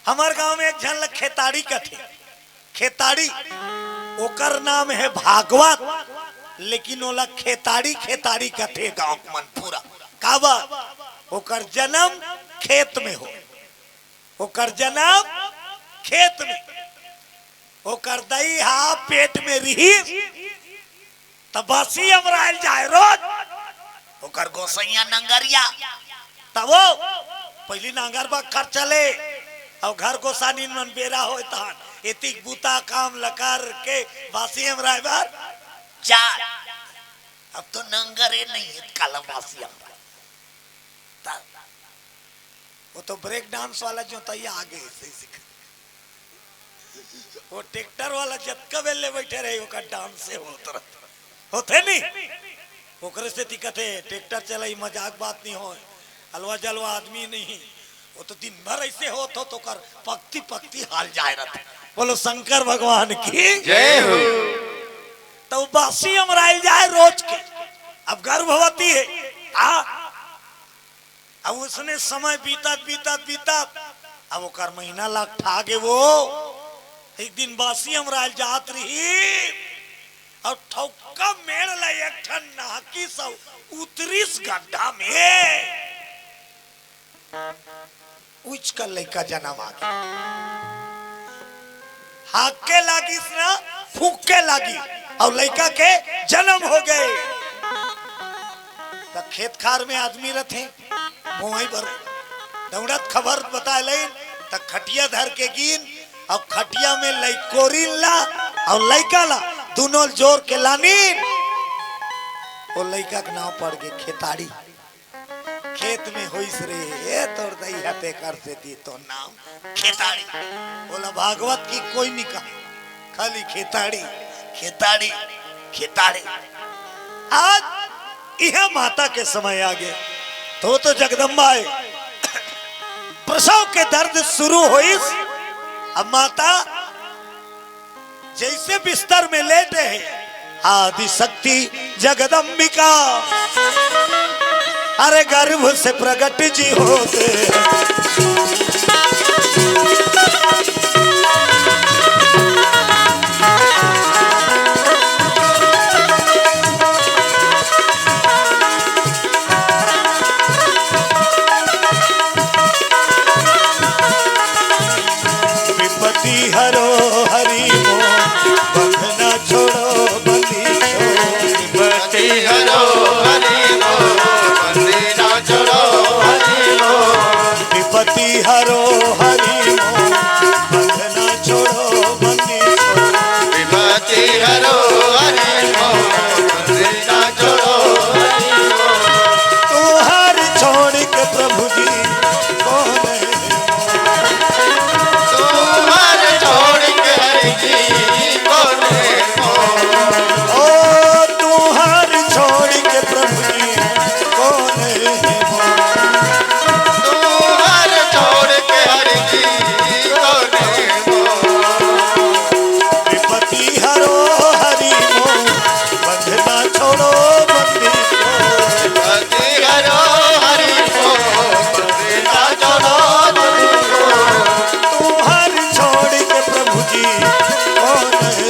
हमार गांव में एक झन खेताड़ी कथे खेताड़ी ओकर नाम है भागवत, लेकिन ओला खेताड़ी खेताड़ी कथे गांव मन पूरा काबा ओकर जन्म खेत में हो, ओकर जन्म खेत में, ओकर दई हा पेट में रही तब बसी अमराइल जाए रोज, ओकर गोसैया नंगरिया तब वो पहली नांगर बा कर चले और घर गोसानी मन बेरा हो एतिक बूता काम लकर के बासी अमराइल बार जा। अब तो नंगरे नहीं है काला बासी अमराइल, वो तो ब्रेक डांस वाला जो तैयार आगे से सीख, वो ट्रैक्टर वाला जतका बेले बैठे रहे ओकर डांस से होते नहीं, ओकरे से दिक्कत है ट्रैक्टर चलाई मजाक बात नहीं हो, हलवा जलवा आदमी नहीं, वो तो दिन भर ऐसे हो तो कर पक्ति पक्ति हाल जाए रहते। बोलो शंकर भगवान की जय हो। तो बासी अमराइल जाए रोज के, अब गर्भवती है अब उसने समय बीता बीता बीता अब ओकर महीना लाख ठागे वो एक दिन बासी अमराइल जात रही और ठौका मेड़ ला एक ठन नाकी सब उतरीस गड्ढा में उच का लड़का जन्म आ गया, हाके लागी ना फूके लागी और लड़का के जन्म हो गए। तो खेत खार में आदमी रहते मोही पर दौड़त खबर बताए लेन तो खटिया धर के गिन और खटिया में लइकोरिन ला और लइका ला दोनों जोर के लानीन, वो लइका का नाम पड़ गए खेताड़ी। खेत में होइस रे ये तोड़ दई हते कर से दी तो नाम खेताड़ी। बोला भागवत की कोई नहीं कहा, खाली खेताड़ी खेताड़ी खेताड़ी। आज यह माता के समय आ गए तो जगदम्बा है प्रसव के दर्द शुरू हुई। अब माता जैसे बिस्तर में लेटे है आदि शक्ति जगदम्बिका अरे गर्भ से प्रकट जी होते विपत्ति हरो हरि मो बंधना छोड़ो बंदी छोड़ो, विपत्ति हरो हरि मो बंधना छोड़ो हरि मो, विपत्ति हरो हरि मो बंधना छोड़ो बंदी छोड़ो, विपत्ति हरो हरि मो बंधना छोड़ो हरि मो। तू हर छोड़ के प्रभु जी कौन है तुम्हार छोड़ के हरि जी कौन है मोर, ओ तू हर छोड़ के प्रभु जी कौन है तुम्हार छोड़ के हरि जी कौन है मोर, विपत्ति हरो हरि मो बंधना छोड़ो बंदी छोड़ो, विपत्ति हरो हरि मो बंधना छोड़ो हरि मो। तू हर छोड़ के प्रभु जी कौन है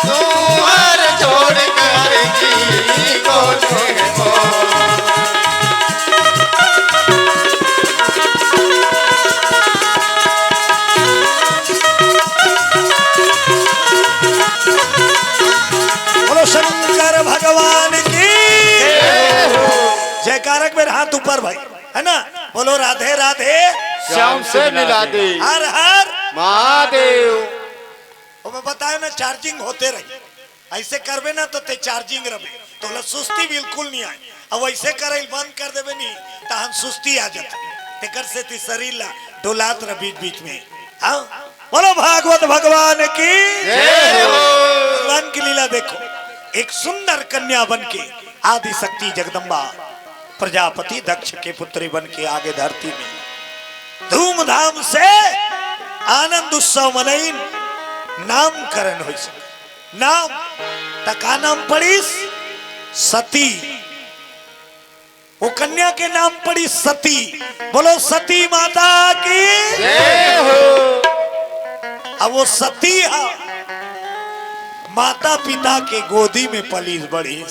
तुम्हार छोड़ के हरि जी कौन है मोर, बोलो शंकर भगवान की जयकारक मेरे हाथ ऊपर भाई है ना, बोलो राधे राधे श्याम से मिला दे हर हर महादेव। वो मैं बताया ना चार्जिंग होते रही, ऐसे करबे ना तो ते चार्जिंग रहे तो ला सुस्ती बिल्कुल नहीं आए, अब ऐसे करे बंद कर देवे नहीं तो हम सुस्ती आ जाते तेकर से ती शरीर ला डोलात रह बीच बीच में। हाँ बोलो भागवत भगवान की जय हो। भगवान की लीला देखो, एक सुंदर कन्या बन के आदि शक्ति जगदम्बा प्रजापति दक्ष के पुत्री बन के आगे धरती में धूमधाम से आनंद उत्सव मनाइन नामकरण हो नाम तका नाम पड़ीस सती वो कन्या के नाम पड़ी सती। बोलो सती माता की। जय हो। अब वो सती है, माता पिता के गोदी में पली बड़ी,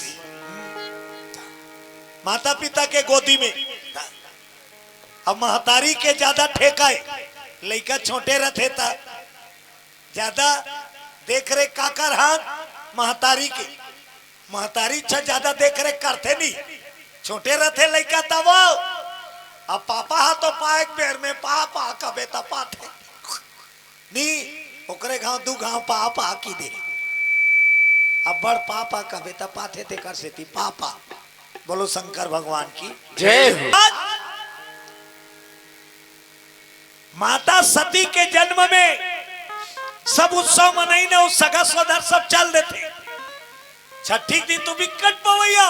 माता पिता के गोदी में। अब महतारी के ज्यादा ठेका है, लड़का छोटे रहते था ज्यादा देख रेख काकर हाथ महतारी के, महतारी ज्यादा देख रेख करते नहीं, छोटे रहते लड़का तब। अब पापा हा तो पाए पैर में पापा का बेटा पाते नहीं, ओकरे गांव दू गांव पापा की दे। अब बड़ पापा का बेटा पाथे थे कर से थी पापा। बोलो शंकर भगवान की जय हो। माता सती के जन्म में सब उत्सव मनाई ने, उस सगा स्वधर सब चल देते। छठी दिन तो भी कट पवैया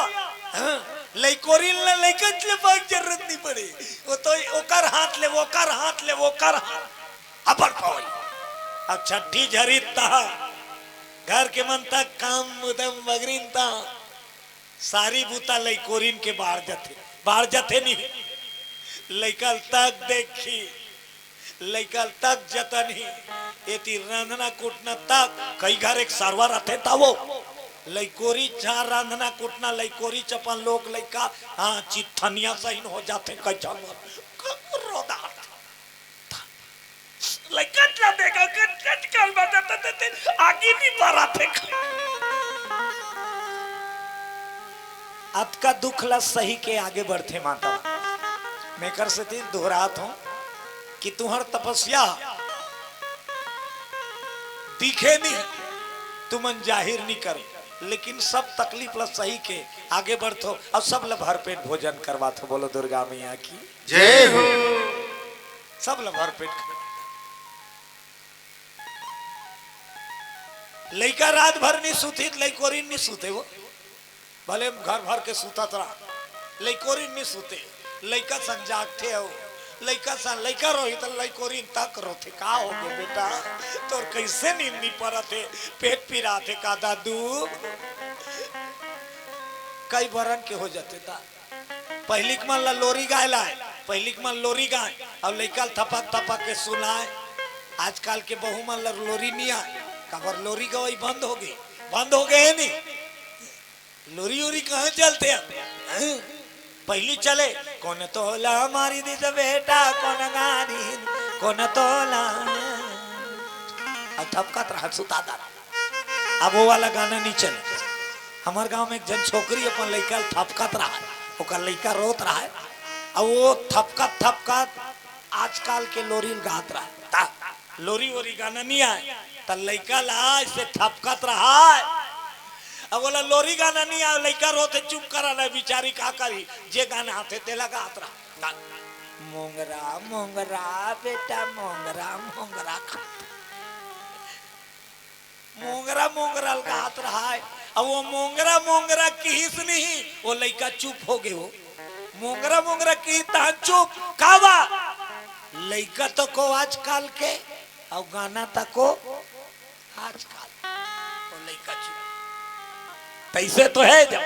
लइकोरिन ले लइकत ले बाग जरूरत नहीं पड़े, वो तो ओकर हाथ ले ओकर हाथ ले ओकर हाथ अपन पवैया। अब छठी झरित ता घर के मन तक काम मुदम बगरीन ता सारी बूता लइकोरिन के बाहर जाते नहीं। लइकल तक देखी, लइकल तक जतनी एती रांधना कुटना तक कई घर एक सरवा रहते था वो लइकोरी चार रांधना कुटना लइकोरी चपन लोग लइका हाँ चिथनिया सहीन हो जाते कई जानवर रोदा लइकत ला देगा कट कल बताते आगे नहीं बढ़ा थे। आपका दुख ला सही के आगे बढ़ते माता। मैं कर से दोहरात हूं कि तुम्हार तपस्या दिखे नहीं, तुमन जाहिर नहीं करे, लेकिन सब तकलीफ ला सही के आगे बढ़तो और सब ला भरपेट भोजन करवातो। बोलो दुर्गा मैया की जय हो। सब ला भरपेट। लइका रात भर नहीं सुती, लइकोरिन नहीं सुते, वो भले घर भर के सुता रहा, लइकोरिन नहीं सुते। लइका संग जागते हो, लइका सा लइका रोही तो लइकोरिन तक रोते। का हो गए बेटा तोर कैसे नींद नहीं पड़ते, पेट पिराते का दादू। कई बरन के हो जाते था। पहली के मन ला लोरी गाय लाए, पहली के मन लोरी गाय और लइका थपक थपक के सुनाए। आजकल के बहु मन ला लोरी नहीं आए, कबर लोरी गवाई बंद हो गए नहीं। लोरी ओरी कहाँ चलते हैं? पहली चले कौन तोला मारी दी तो बेटा कौन गानी कौन तोला, अब थपकत रहा सुतादा। अब वो वाला गाना नहीं चले। हमारे गांव में एक जन छोकरी अपन लइका थपकत रहा, ओकर लइका रोत रहा है, अब वो थपकत आजकल के लोरी गात रहा है। लोरी ओरी गाना नहीं आए तो लइका ला से थपकत रहा है। अब बोला लोरी गाना नहीं आया, लइका रोते चुप करा ना, बिचारी का करी जे गाना आते ते लगात रहा। मोंगरा मोंगरा बेटा मोंगरा मोंगरा मोंगरा मोंगरा गात रहा है। अब वो मोंगरा मोंगरा किस नहीं, वो लइका चुप हो गए। वो मोंगरा मोंगरा की ता चुप कावा लइका तो को आजकल के और गाना तक को आजकल वो लइका चुप। पैसे तो है जब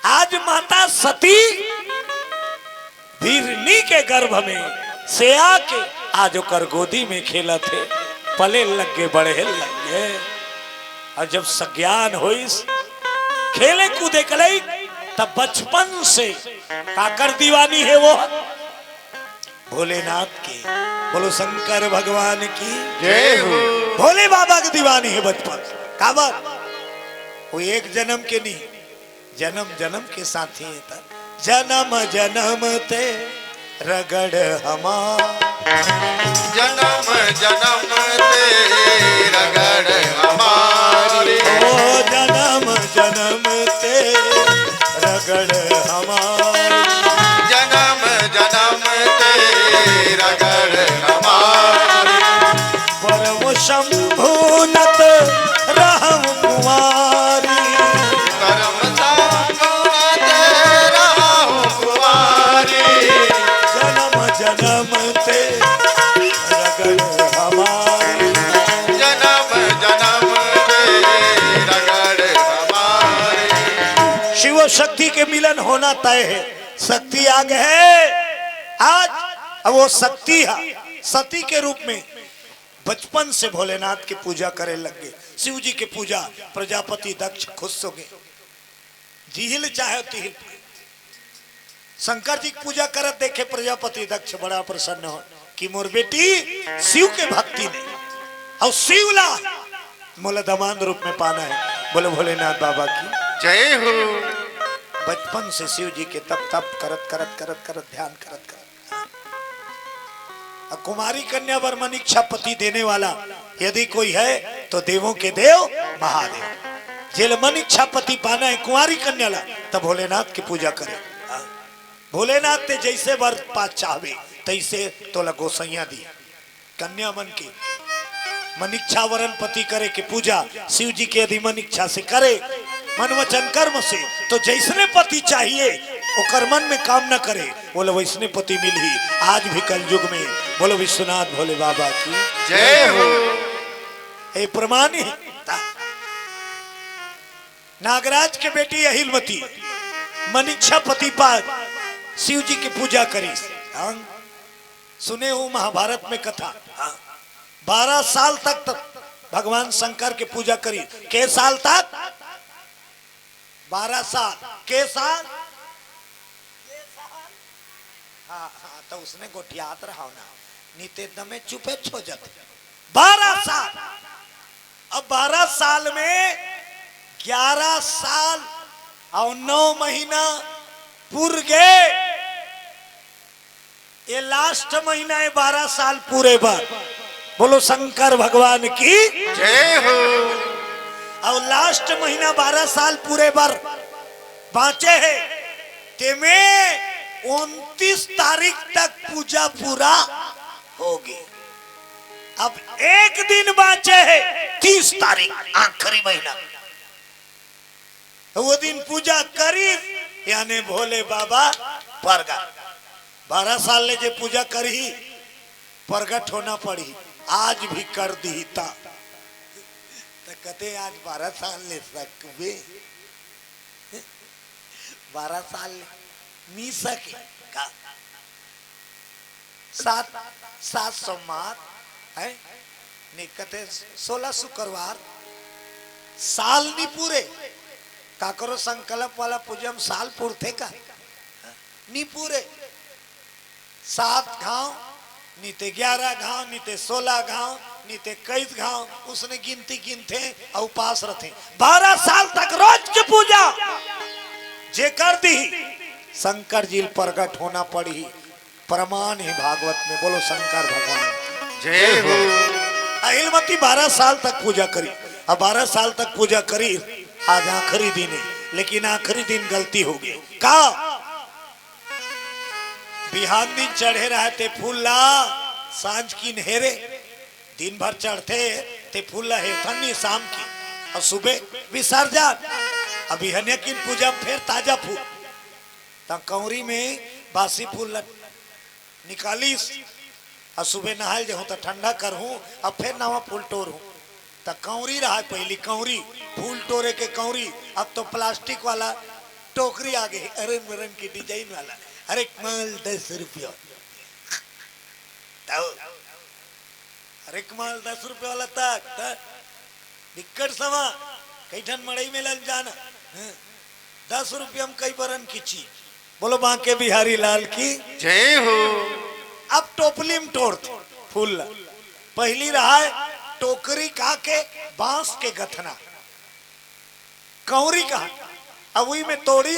आज माता सती धीरनी के गर्भ में से आके आज ओकर गोदी में खेला थे, पले लगे बड़े लगे। और जब सज्ञान होइस खेले कूदे कलई तब बचपन से काकर दीवानी है वो भोलेनाथ की। बोलो शंकर भगवान की जय हो। भोले बाबा की दीवानी है बचपन का बात। वो एक जन्म के नहीं, जन्म जन्म के साथी है। जन्म जन्म ते रगड़ हमार, जन्म जन्म ते रगड़ हमारी। ओ जन्म जन्म ते रगड़ हमार, जन्म जन्म ते रगड़ हमारी। परम शंभुनत रहम कुमारी, परम संगुण तेरा हूँ कुमारी। जन्म जन्म ते रगड़ हमारी। जन्म जन्म ते रगड़ हमारी। शिव शिव शक्ति के मिलन होना तय है। शक्ति आ गए आज, अब वो शक्ति है सती के रूप में बचपन से भोलेनाथ की पूजा करे लग गए। शिव जी की पूजा प्रजापति दक्ष खुश हो गए, जिहिल चाहे तिहिल। शंकर जी की पूजा करत देखे प्रजापति दक्ष बड़ा प्रसन्न हो कि मोर बेटी शिव के भक्ति ने और शिवला मोला दमान रूप में पाना है। बोले भोलेनाथ बाबा की जय हो। बचपन से शिव जी के तप तप करत करत करत करत ध्यान करत करत कुमारी कन्या वर मन इच्छा पति देने वाला यदि कोई है तो देवों के देव महादेव। जेल मन इच्छा पति पाना है कुमारी कन्या ला तब भोलेनाथ की पूजा करे। भोलेनाथ ने जैसे वर पा चाहे तैसे तो लगो सैया दी कन्या मन की मन इच्छा वरण पति करे के पूजा शिव जी के यदि मन इच्छा से करे मन वचन कर्म से तो जैसने पति चाहिए वो कर्मन में काम न करे बोले वैसने पति मिल ही। आज भी कल युग में बोलो विश्वनाथ भोले बाबा की जय हो। हे प्रमाण है नागराज के बेटी अहिलमती मन इच्छा पति पाद शिव जी की पूजा करी। सुने हो महाभारत में कथा 12 साल तक भगवान शंकर की पूजा करी। के साल तक 12 साल के साल हाँ तो उसने गोटियात रहा ना नीते दमे चुपे छो जाते 12 साल। अब 12 साल में 11 साल और 9 महीना पूर गए। ये लास्ट महीना है 12 साल पूरे बार। बोलो शंकर भगवान की जय हो। और लास्ट महीना 12 साल पूरे बार बाँचे है ते में 29 तारीख तक पूजा पूरा होगी। अब एक दिन बाँचे है 30 तारीख आखिरी महीना वो दिन पूजा करी यानी भोले बाबा प्रगट 12 साल ले जे पूजा करी प्रगट होना पड़ी। आज भी कर दी तो कहते आज 12 साल ले सकबे 12 साल नहीं सके का 7 सोमवार है नहीं कहते 16 शुक्रवार साल नहीं पूरे का करो संकल्प वाला पूजम साल पूरते का नहीं पूरे 7 घाव नीते 11 घाव नीते 16 घाव नीते 21 घाव उसने गिनती गिनते और उपास रखे 12 साल तक रोज की पूजा जे कर दी शंकर जी प्रकट होना पड़ी। प्रमाण है भागवत में। बोलो शंकर भगवान जय हो। अहिलमती 12 साल तक पूजा करी। अब 12 साल तक पूजा करी आज आखिरी दिन है लेकिन आखिरी दिन गलती हो गई का बिहान दिन चढ़े रहते फूल ला सांझ की नहरे दिन भर चढ़ते ते फूल ला हेठनी शाम की और सुबह विसर्जन। अभी हन्य की पूजा फिर ताजा फूल कौरी में बासी फूल निकाली और सुबह नहाल जाऊं तो ठंडा करूं अब फिर नवा फूल टोरूं तो कौरी रहा पहली कौरी फूल टोरे के कौरी अब तो प्लास्टिक वाला टोकरी आ गई रंग बिरंग की डिजाइन वाला। अरे माल 10 रुपया अरे माल 10 रुपये वाला तक दिक्कत समा कई ठन मड़ई में लग जाना 10 रुपये हम कई बरन की चीज। बोलो बांके बिहारी लाल की जय हो। अब टोपली में तोड़ते फूल पहली रहा है टोकरी का के बांस के गथना कौरी कहा अब वही में तोड़ी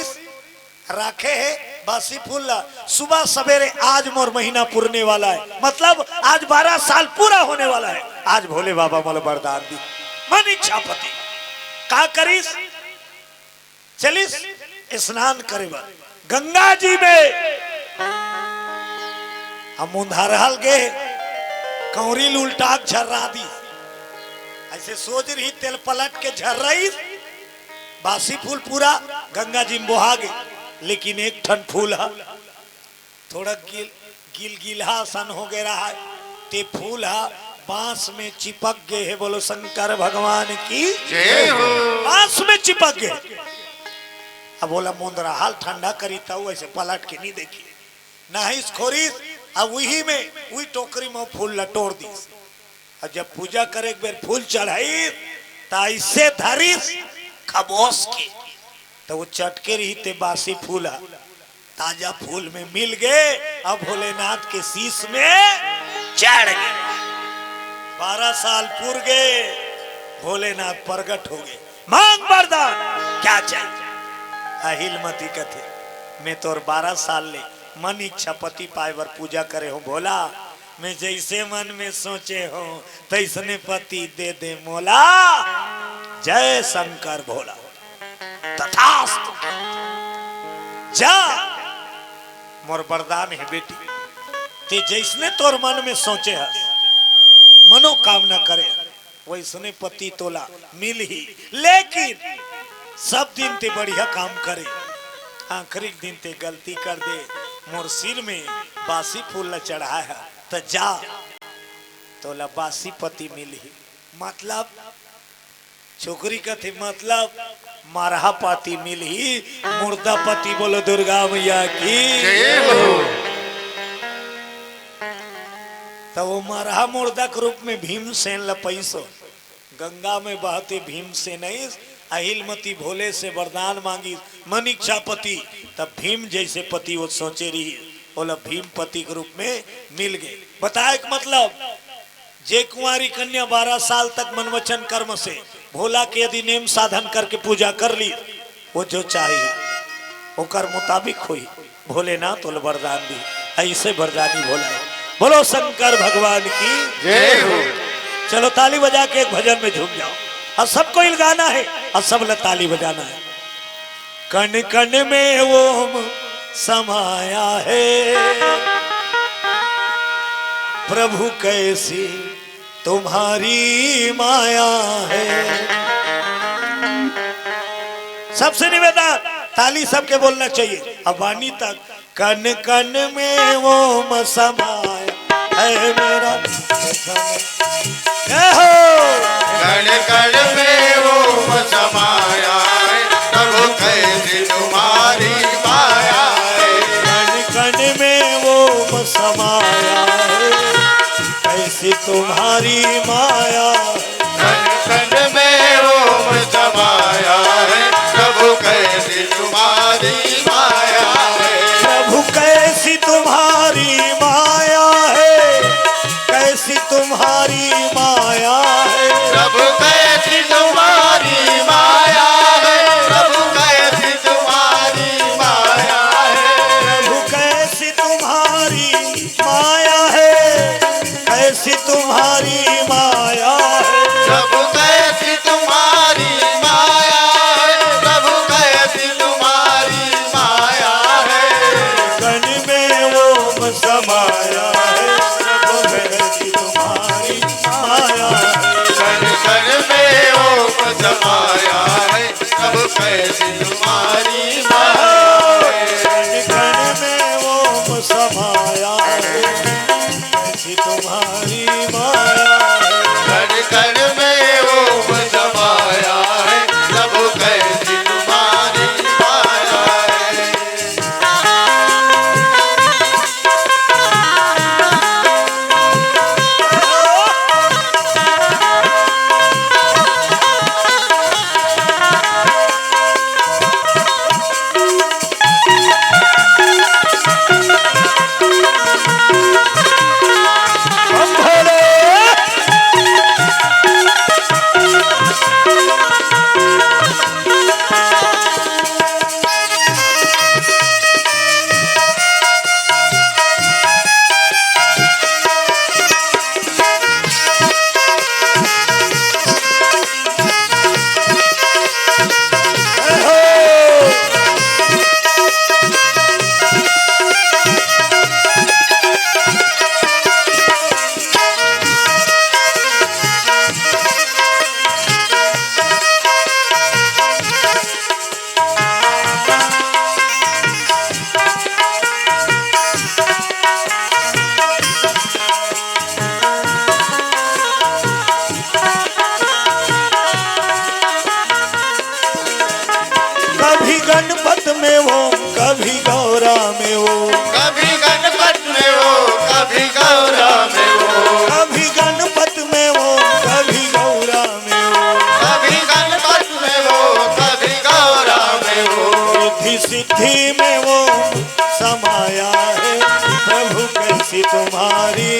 रखे है बासी फूल सुबह सवेरे आज मोर महीना पुरने वाला है मतलब आज 12 साल पूरा होने वाला है। आज भोले बाबा मोल वरदान दी मन इच्छा पति का करीस चलिस स्नान करे गंगा जी में हम मुंधारहल गए कौरी उल्टा झर्रा दी ऐसे सोच रही तेल पलट के झर रही बासी फूल पूरा गंगा जी में बोहा गए लेकिन एक ठन फूल है थोड़ा गिल गिलहा सन हो गया है ते फूल है बांस में चिपक गए है। बोलो शंकर भगवान की जय हो। बांस में चिपक गए अब बोला मुंदरा हाल ठंडा करी था वैसे पलट के नहीं देखी नहीं खोरी। अब वही में वही टोकरी में फूल लटोर दी और जब पूजा करे एक बेर फूल चढ़ाई तो ऐसे धरी खबोस के तो वो चटके रही ते बासी फूल ताजा फूल में मिल गए। अब भोलेनाथ के शीश में चढ़ गए। 12 साल पूर गए भोलेनाथ प्रगट हो गए। मांग वरदान क्या चाहिए? अहिलमती कथे मैं तोर 12 साल ले मन इच्छा पति पाएवर पूजा करे हो भोला। मैं जैसे मन में सोचे हो तैसने पति दे दे मोला। जय शंकर भोला। तथास्तु। जा मोर वरदान है बेटी ते जैसने तोर मन में सोचे है मनोकामना करे वैसने पति तोला मिल ही। लेकिन सब दिन ते बढ़िया काम करे आखिरी दिन ते गलती कर दे मोर सिर में बासी फूल न चढ़ा है तो जा तोला बासी पति मिल ही। मतलब छोकरी का थे मतलब मारहा पाती मिल ही मुर्दा पति। बोलो दुर्गा मैया की जय हो। तो वो मारहा मुर्दा के रूप में भीमसेन लपैसो गंगा में बहते भीमसेन नहीं अहिलमती भोले से वरदान मांगी मन इच्छा पति। तब भीम जैसे पति वो सोचे रही बोला भीम पति के रूप में मिल गए। बताए मतलब जे कुंवारी कन्या 12 साल तक मनवचन कर्म से भोला के यदि नेम साधन करके पूजा कर ली वो जो चाहिए वो कर मुताबिक हुई। भोलेनाथ तो वरदान दी ऐसे वरदानी भोला है। बोलो शंकर भगवान की जय हो। चलो ताली बजा के एक भजन में झूम जाओ और सबको गाना है और सब ने ताली बजाना है। कण कण में ओम समाया है प्रभु कैसी तुम्हारी माया है। सबसे निवेदन ताली सबके बोलना चाहिए। अब वाणी तक कण कण में ओम समाया है मेरा हो। कण कण में ओम समाया है प्रभु कैसी तुम्हारी माया है। कण कण में ओम समाया है कैसी तुम्हारी माया। कण कण में ओम समाया है प्रभु कैसी तुम्हारी माया है। प्रभु कैसी तुम्हारी माया है कैसी तुम्हारी माया है। प्रभु कैसी तुम्हारी माया है प्रभु कैसी तुम्हारी माया है। प्रभु कैसी तुम्हारी माया है कैसी तुम्हारी माया है। प्रभु कैसी तुम्हारी माया है प्रभु कैसी तुम्हारी माया है। कण में ओम समाया है प्रभु कैसी तुम्हारी माया है। कण कण में ओम समाया है प्रभु कैसी तुम्हारी माया है। कण में ओम समाया है कैसी तुम्हारी माया है। कण कण में ओम समाया है प्रभु कैसी तुम्हारी माया है। हम भोले समाया है प्रभु कैसी तुम्हारी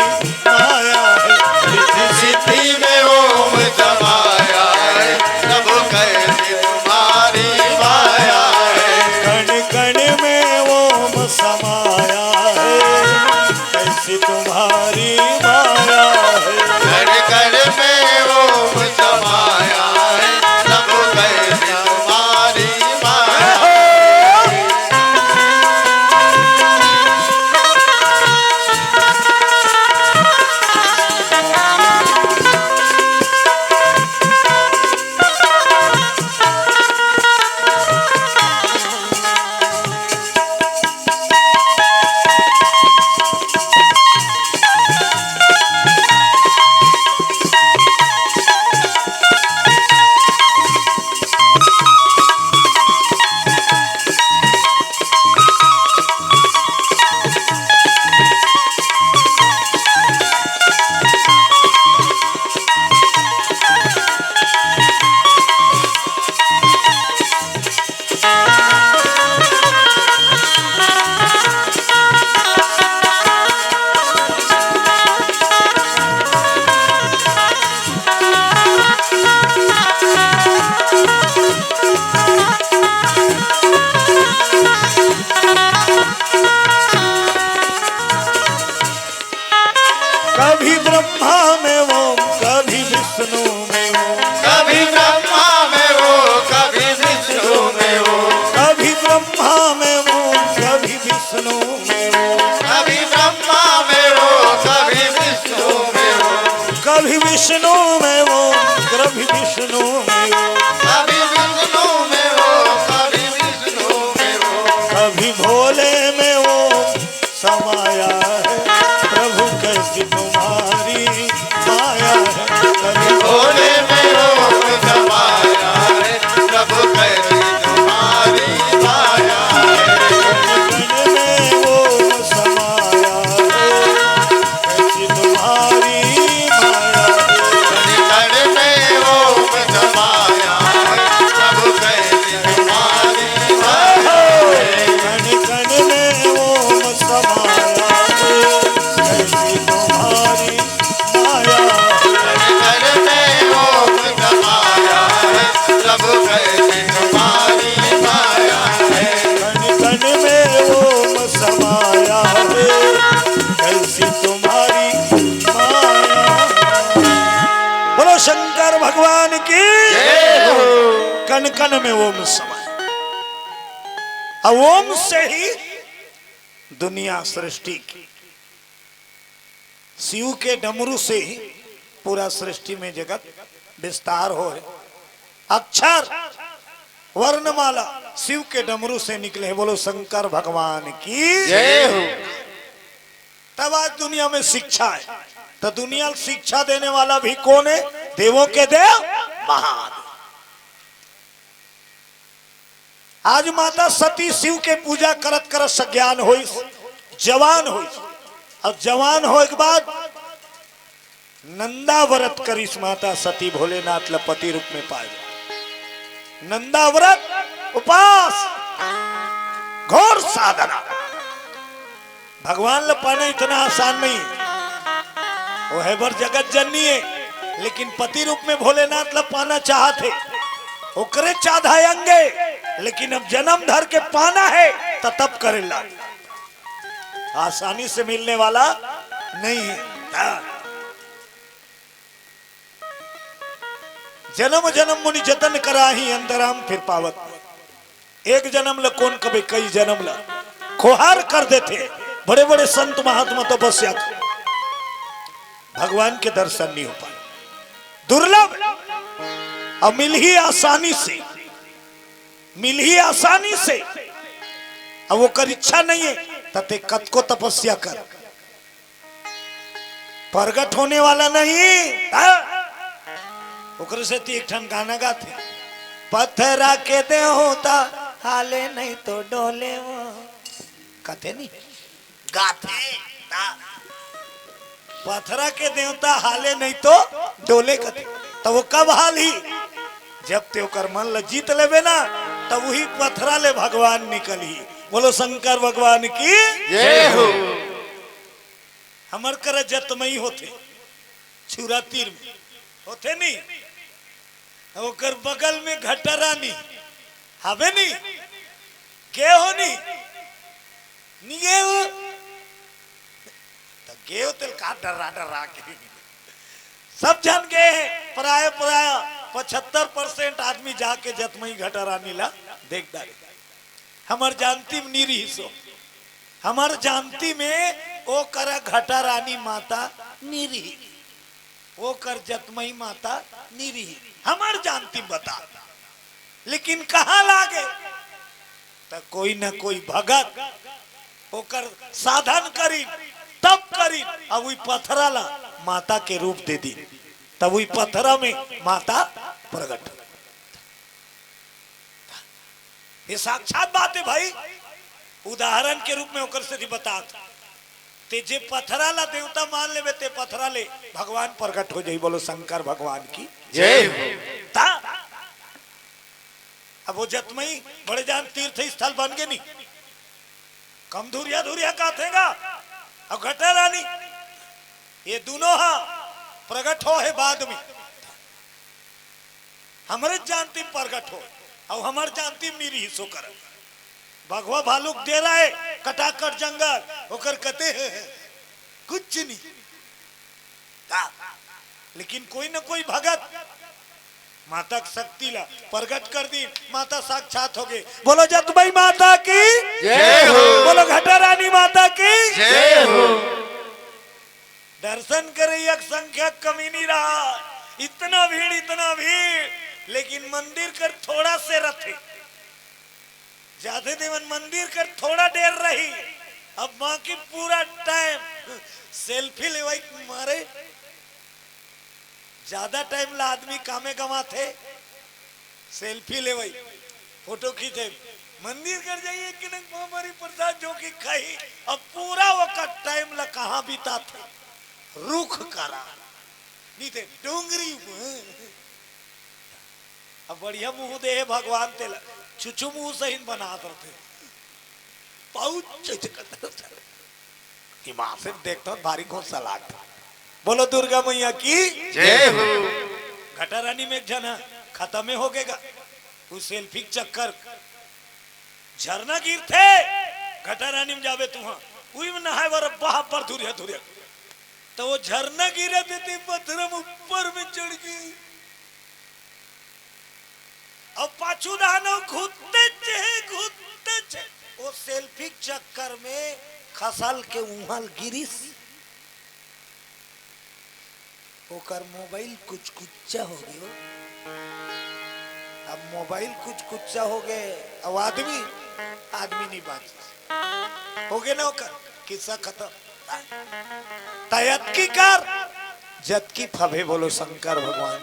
माया है। रिद्धि सिद्धि में ओम समाया है प्रभु कैसी तुम्हारी माया है। कण कण में ओम समाया है कैसी तुम्हारी माया है। कण कण में ओम समाया है प्रभु कैसी तुम्हारी माया है। कभी ब्रह्मा में ओम कभी विष्णु में ओम। कभी ब्रह्मा में वो कभी विष्णु में वो। कभी ब्रह्मा में ओम कभी विष्णु में ओम। कभी ब्रह्मा में वो कभी विष्णु में वो। कभी विष्णु में ओम कभी विष्णु में ओम। कभी विष्णु में वो कभी विष्णु में वो। कभी भोले में ओम समाया है प्रभु कैसी तुम्हारी माया है। कभी भोले में ओम समाया है प्रभु कैसी तुम्हारी माया है। कण में ओम समाया है कैसी तुम्हारी माया है। कण में ओम समाया है प्रभु कैसी तुम्हारी माया है। कण कण में ओम समाया है कैसी तुम्हारी माया है। कण में ओम समाया है प्रभु कैसी तुम्हारी माया है। कण कण में ओम समाया है कैसी तुम्हारी माया है। बोलो शंकर भगवान की जय हो। कण कण में ओम समाया। अब ओम से ही दुनिया सृष्टि की, शिव के डमरू से ही पूरा सृष्टि में जगत विस्तार हो है। अक्षर वर्णमाला शिव के डमरू से निकले हैं। बोलो शंकर भगवान की जय हो। तब आज दुनिया में शिक्षा है। तो दुनिया शिक्षा देने वाला भी कौन है? देवों के देव महादेव। आज माता सती शिव के पूजा करत करत सज्ञान होई, जवान होई। और जवान होए के बाद नंदा व्रत करिस माता सती भोलेनाथ ल पति रूप में पाए। नंदा व्रत उपास घोर साधना। भगवान ल पाना इतना आसान नहीं। वो है बर जगत जननी है, लेकिन पति रूप में भोलेनाथ ल पाना चाहते ओकरे चाधायंगे, लेकिन अब जन्म धर के पाना है तो तब करेला। आसानी से मिलने वाला नहीं है। जन्म जन्म मुनि जतन कराही अंतराम फिर पावत। एक जन्म ल कौन कभी कई जन्म ल खोहार कर देते बड़े बड़े संत महात्मा तपस्या कर, भगवान के दर्शन नहीं हो पाए। दुर्लभ। अब मिल ही आसानी से, मिल ही आसानी से। अब वो कर इच्छा नहीं है तते कत को तपस्या कर, प्रगट होने वाला नहीं। ओकरे से एक ठन गाना गाते, पत्थरा के दे होता हाले नहीं तो डोले। वो कहते नहीं गाते, पत्थरा के देवता हाले नहीं तो डोले कहते। तो वो कब हाल ही? जब ते ओकर मन ल जीत लेबे ना, तब वही पत्थरा ले भगवान निकल ही। बोलो शंकर भगवान की। जय हो। हमर कर जतमई होते छुरा तीर में होते नहीं, ओकर बगल में घटरानी हवे नहीं, के हो नहीं निगे हो तो गे हो तेल का डरा डरा के सब जान गए हैं। प्राय 75% आदमी जाके जतमई घटरानी ला देख डाले। हमर जानती में नीरी हिस्सो, हमर जानती में ओ कर घटरानी माता नीरी, वो कर जतमई माता नीरी, हमर जानती बता। लेकिन कहाँ लागे तो कोई न कोई भगत ओकर साधन करी तब करी, अब वही पत्थरा ला माता के रूप दे दी, तब वही पत्थरा में माता प्रकट। ये साक्षात बात है भाई। उदाहरण के रूप में ओकर से बता ते जे पत्थरा ला देवता मान ले ते पत्थरा ले भगवान प्रकट हो जाई। बोलो शंकर भगवान की जय हो। अब वो जतमई बड़े जान तीर्थ स्थल बन गए नहीं, कम धुरिया धुरिया का थेगा। अब घटा रानी ये दोनों हा प्रकट हो है बाद में, हमारे जानती प्रकट हो और हमारे जानती मेरी हिस्सों कर। भगवा भालुक दे रहा है कटाकट जंगल होकर कहते हैं कुछ नहीं, लेकिन कोई न कोई भगत माता शक्ति ला प्रकट कर दी, माता साक्षात हो गए। बोलो जतमई माता की जय हो। बोलो घटा रानी माता की जय हो। दर्शन करे एक संख्या कमी नहीं रहा, इतना भीड़, लेकिन मंदिर कर थोड़ा से रथे ज्यादा देवन मंदिर कर थोड़ा देर रही। अब माँ की पूरा टाइम सेल्फी ले मारे, ज्यादा टाइम ला आदमी कामे गवा थे सेल्फी ले फोटो खींचे, मंदिर कर जाइए कि नहीं महामारी प्रसाद जो कि खाई। अब पूरा वक्त टाइम ला कहाँ बीता थे, रुख करा नहीं थे डोंगरी। अब बढ़िया मुंह दे भगवान तेला छुछू मुंह सही बना करते से देखता हूँ भारी घोंसा लागता। बोलो दुर्गा मैया की जय हो। घटा रानी में एक जन खत्म हो गएगा, उस सेल्फी चक्कर झरना गिरते घटा रानी में जावे तू वही में नहाए वर बहापर धुरिया धुरिया, तो वो झरना गिरे देते पत्थरम ऊपर में चढ़ गई। अब पाछू नहानो घुटते वो सेल्फी चक्कर में खसल के उहल गिरिस, ओकर मोबाइल कुछ कुच्चा हो गयो। अब मोबाइल कुछ कुच्चा हो गए, अब आदमी नहीं बात हो गए ना, ओकर किस्सा खत्म। तयत की कर जत की फबे। बोलो शंकर भगवान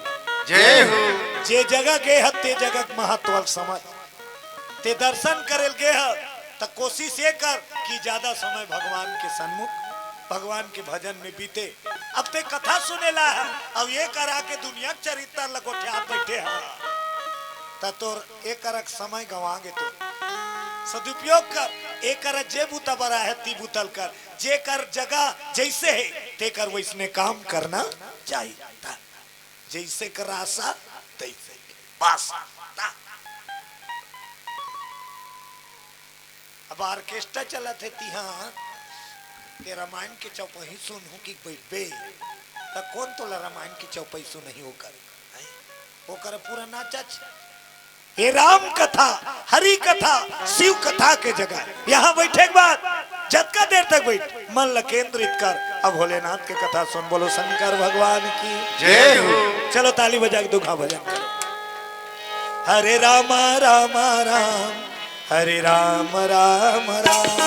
जय हो। जे जगह गए ह ते जगह महत्व समझ, ते दर्शन करे गे ह तो कोशिश ये कर कि ज्यादा समय भगवान के सन्मुख भगवान के भजन में बीते। अब ते कथा सुनेला है, अब ये करा के दुनिया चरित्र लगोठे बैठे है तो एक करक समय गवागे। तो सदुपयोग कर, एक कर जे बूता बड़ा है ती बूतल कर, जे कर जगह जैसे है ते कर वैसने काम करना चाहिए, जैसे कर आशा तैसे बस। अब ऑर्केस्ट्रा चला थे हाँ के रामायण के चौपाई सुन हो कि बे तो कौन तो रामायण की चौपाई सुन नहीं होकर पूरा नाचा। ये राम कथा हरि कथा शिव कथा के जगह यहाँ बैठे के बाद जतका देर तक बैठ मन ल केंद्रित कर, अब भोलेनाथ के कथा सुन। बोलो शंकर भगवान की जय हो। चलो ताली बजा के दुखा भजन करो। हरे राम राम राम हरे राम राम राम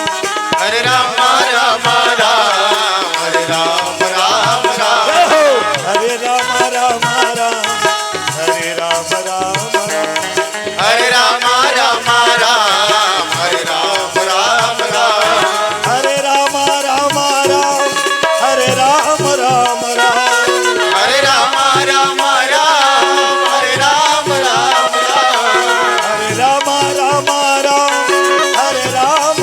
हरे राम राम राम हरे राम राम राम। जय हो। हरे राम राम राम हरे राम राम राम हरे राम राम राम हरे राम राम राम। हरे राम राम राम हरे राम राम राम। हरे राम राम राम हरे राम राम राम। हरे राम राम राम हरे राम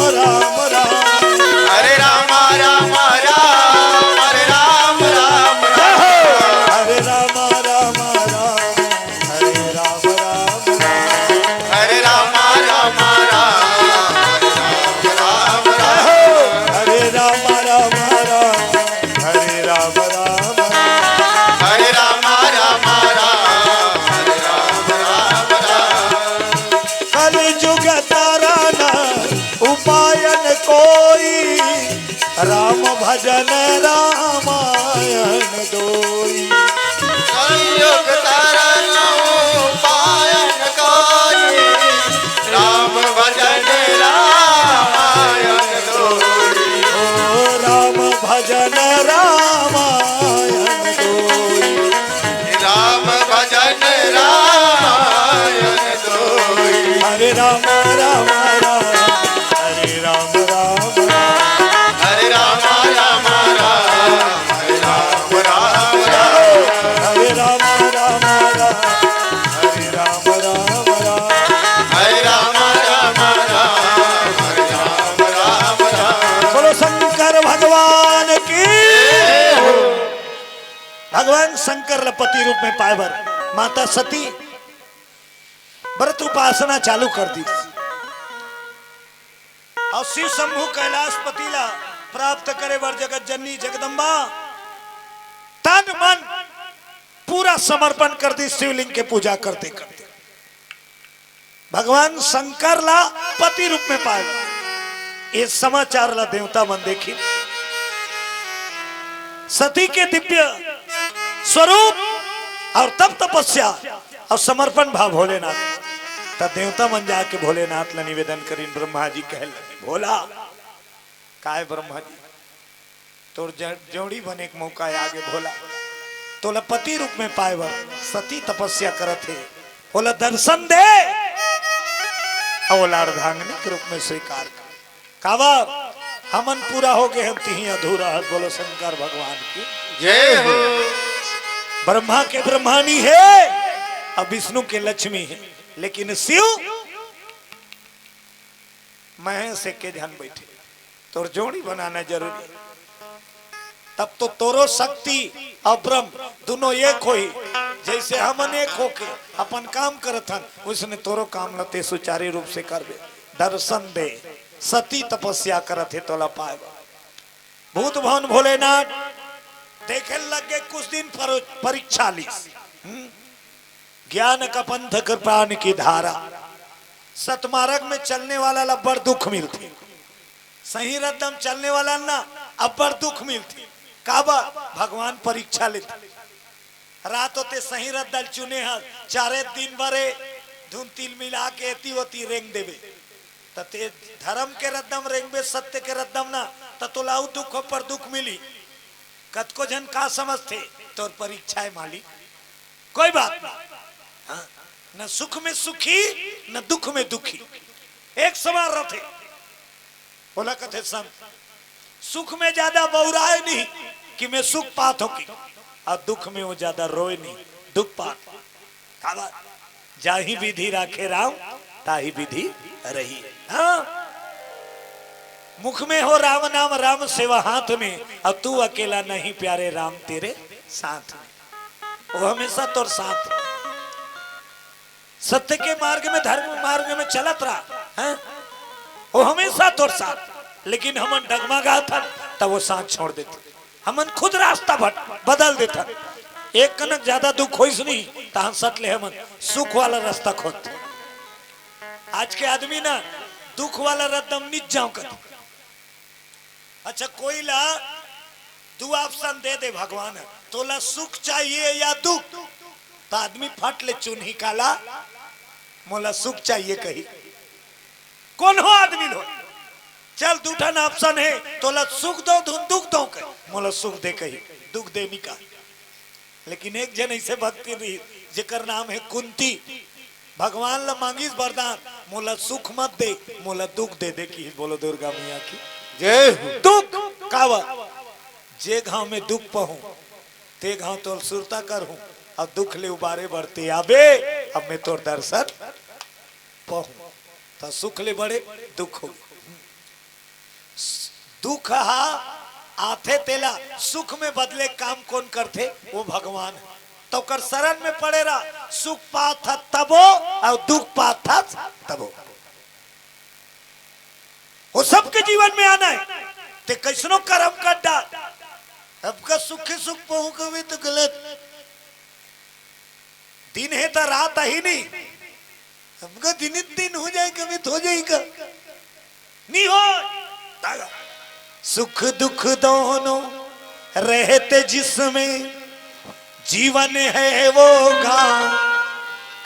राम भजन रामायण दोई संयोग तरनो पायन कोई राम भजन रामायण दोई ओ राम भजन रामायण दोई राम भजन रामायण दोई हरे राम राम राम हरे राम राम राम हरे राम राम राम हरे राम राम राम हरे राम राम राम हरे राम राम राम हरे राम राम राम हरे राम राम राम बोलो शंकर भगवान की भगवान शंकर पति रूप में पाए बर माता सती व्रत उपासना चालू कर दी और शिव शंभु कैलाश पतिला प्राप्त करे बर जगत जननी जगदम्बा तन मन पूरा समर्पण कर दी शिवलिंग के पूजा करते करते भगवान शंकर ला पति रूप में पाए ये समाचार ला देवता मन देखी सती के दिव्य स्वरूप और तब तपस्या और समर्पण भाव भोलेनाथ तब देवता मन जाके भोलेनाथ ला निवेदन करीन ब्रह्मा जी कह लगे भोला काय ब्रह्मा जी तोर जोड़ी बने के मौका आगे भोला तोला पति रूप में पाए बर सती तपस्या करत है बोला दर्शन दे और अर्धांगिनी के रूप में स्वीकार कर कावा हमन पूरा हो गए हम तिही अधूरा है बोलो शंकर भगवान की जय हो ब्रह्मा के ब्रह्मानी है और विष्णु के लक्ष्मी है लेकिन शिव महेश के ध्यान बैठे तोर जोड़ी बनाना जरूरी तब तो तोरो शक्ति और ब्रह्म दोनों एक होई जैसे हमन एक होके अपन काम करत हन उसने तोरो काम लते सुचारू रूप से करबे दर्शन दे सती तपस्या करत है तोला पाए भूत भवन भोलेनाथ देखे लगे कुछ दिन परीक्षा ली ज्ञान का पंथ कर प्राण की धारा सतमार्ग में चलने वाला ला बड़ दुख मिलती सही रदम चलने वाला ना अब बड़ दुख मिलती काबा भगवान परीक्षा लेते रात होते सही रद्दल चुने हैं चारे दिन भरे धुन तिल मिला के एती होती रेंग देवे तते धर्म के रद्दम रेंगबे सत्य के रद्दम ना ततोलाऊ दुख पर दुख मिली कतको जन का समझते तो परीक्षा है मालिक कोई बात नहीं हाँ? न सुख में सुखी न दुख में दुखी एक समान रथे बोला कथे सम सुख में ज्यादा बौराए नहीं कि मैं सुख पात हो की और दुख में वो ज्यादा रोए नहीं दुख पात जाही विधि राखे राम ताही विधि रही हाँ मुख में हो राम नाम राम सेवा हाथ में अब तू अकेला नहीं प्यारे राम तेरे साथ में वो हमेशा तोर साथ सत्य के मार्ग में धर्म मार्ग में चलत रहा है वो हमेशा तोर साथ लेकिन हमन डगमगा था तब वो साथ छोड़ देते हमन खुद रास्ता बदल देता एक कनक ज्यादा दुख होइस नहीं तहां सट ले हमन सुख वाला रास्ता खोद आज के आदमी ना दुख वाला रद्दम निज जाओ कर अच्छा कोई ला दो ऑप्शन दे दे भगवान तोला सुख चाहिए या दुख तो आदमी फट ले चुनही काला मोला सुख चाहिए कही कौन हो आदमी लो चल दूठा ना ऑप्शन है तोला सुख दो दुख दो कही मोला सुख दे कही दुख दे निका लेकिन एक जन ऐसे भक्ति रही जेकर नाम है कुंती भगवान ला मांगिस वरदान मोला सुख मत दे मोला दुख दे दे की बोलो दुर्गा मैया की जय दुख कावा जे घाव में दुख पहू ते घाव तो सुरता कर हूं अब दुख ले उबारे बढ़ते आबे अब मैं तोर दर्शन पहू तो सुख ले बड़े दुख हो दुख हा आथे तेला सुख में बदले काम कौन करते वो भगवान है तो कर शरण में पड़े रहा सुख पात था तबो और दुख पात था तबो वो सबके जीवन में आना है ते कैसनो कर्म कर डाल सबका सुख सुख पहू कभी तो गलत दिन है तो रात ही नहीं हमका दिन दिन हो जाए कभी तो हो जाएगा नहीं हो सुख दुख दोनों रहते जिसमें जीवन है वो गांव,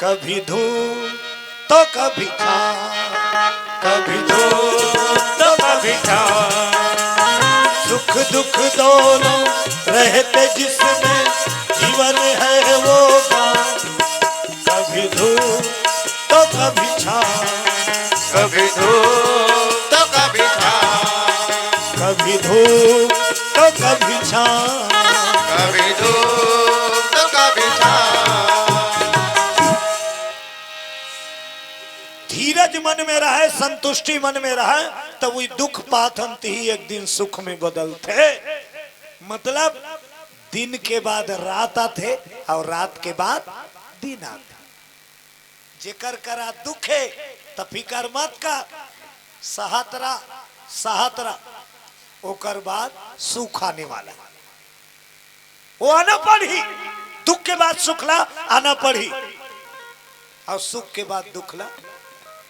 कभी धूप तो कभी छांव, कभी धूप तो कभी छांव। सुख दुख दोनों रहते जिसमें जीवन है वो गांव, कभी धूप तो कभी छांव, कभी धूप तो कभी छाँव, कभी धूप तो कभी छांव। कभी धूप तो कभी छाँव। धीरज मन में रहे, संतुष्टि मन में रहे, तब वही दुख पाथंत ही एक दिन सुख में बदलते। मतलब दिन के बाद रात आते और रात के बाद दिन आते। जेकर करा दुखे त फिकर मत का, सहतरा सहतरा ओकर बाद सुख आने वाला। वो आना पड़ी, दुख के बाद सुखला आना पड़ी और सुख के बाद दुखला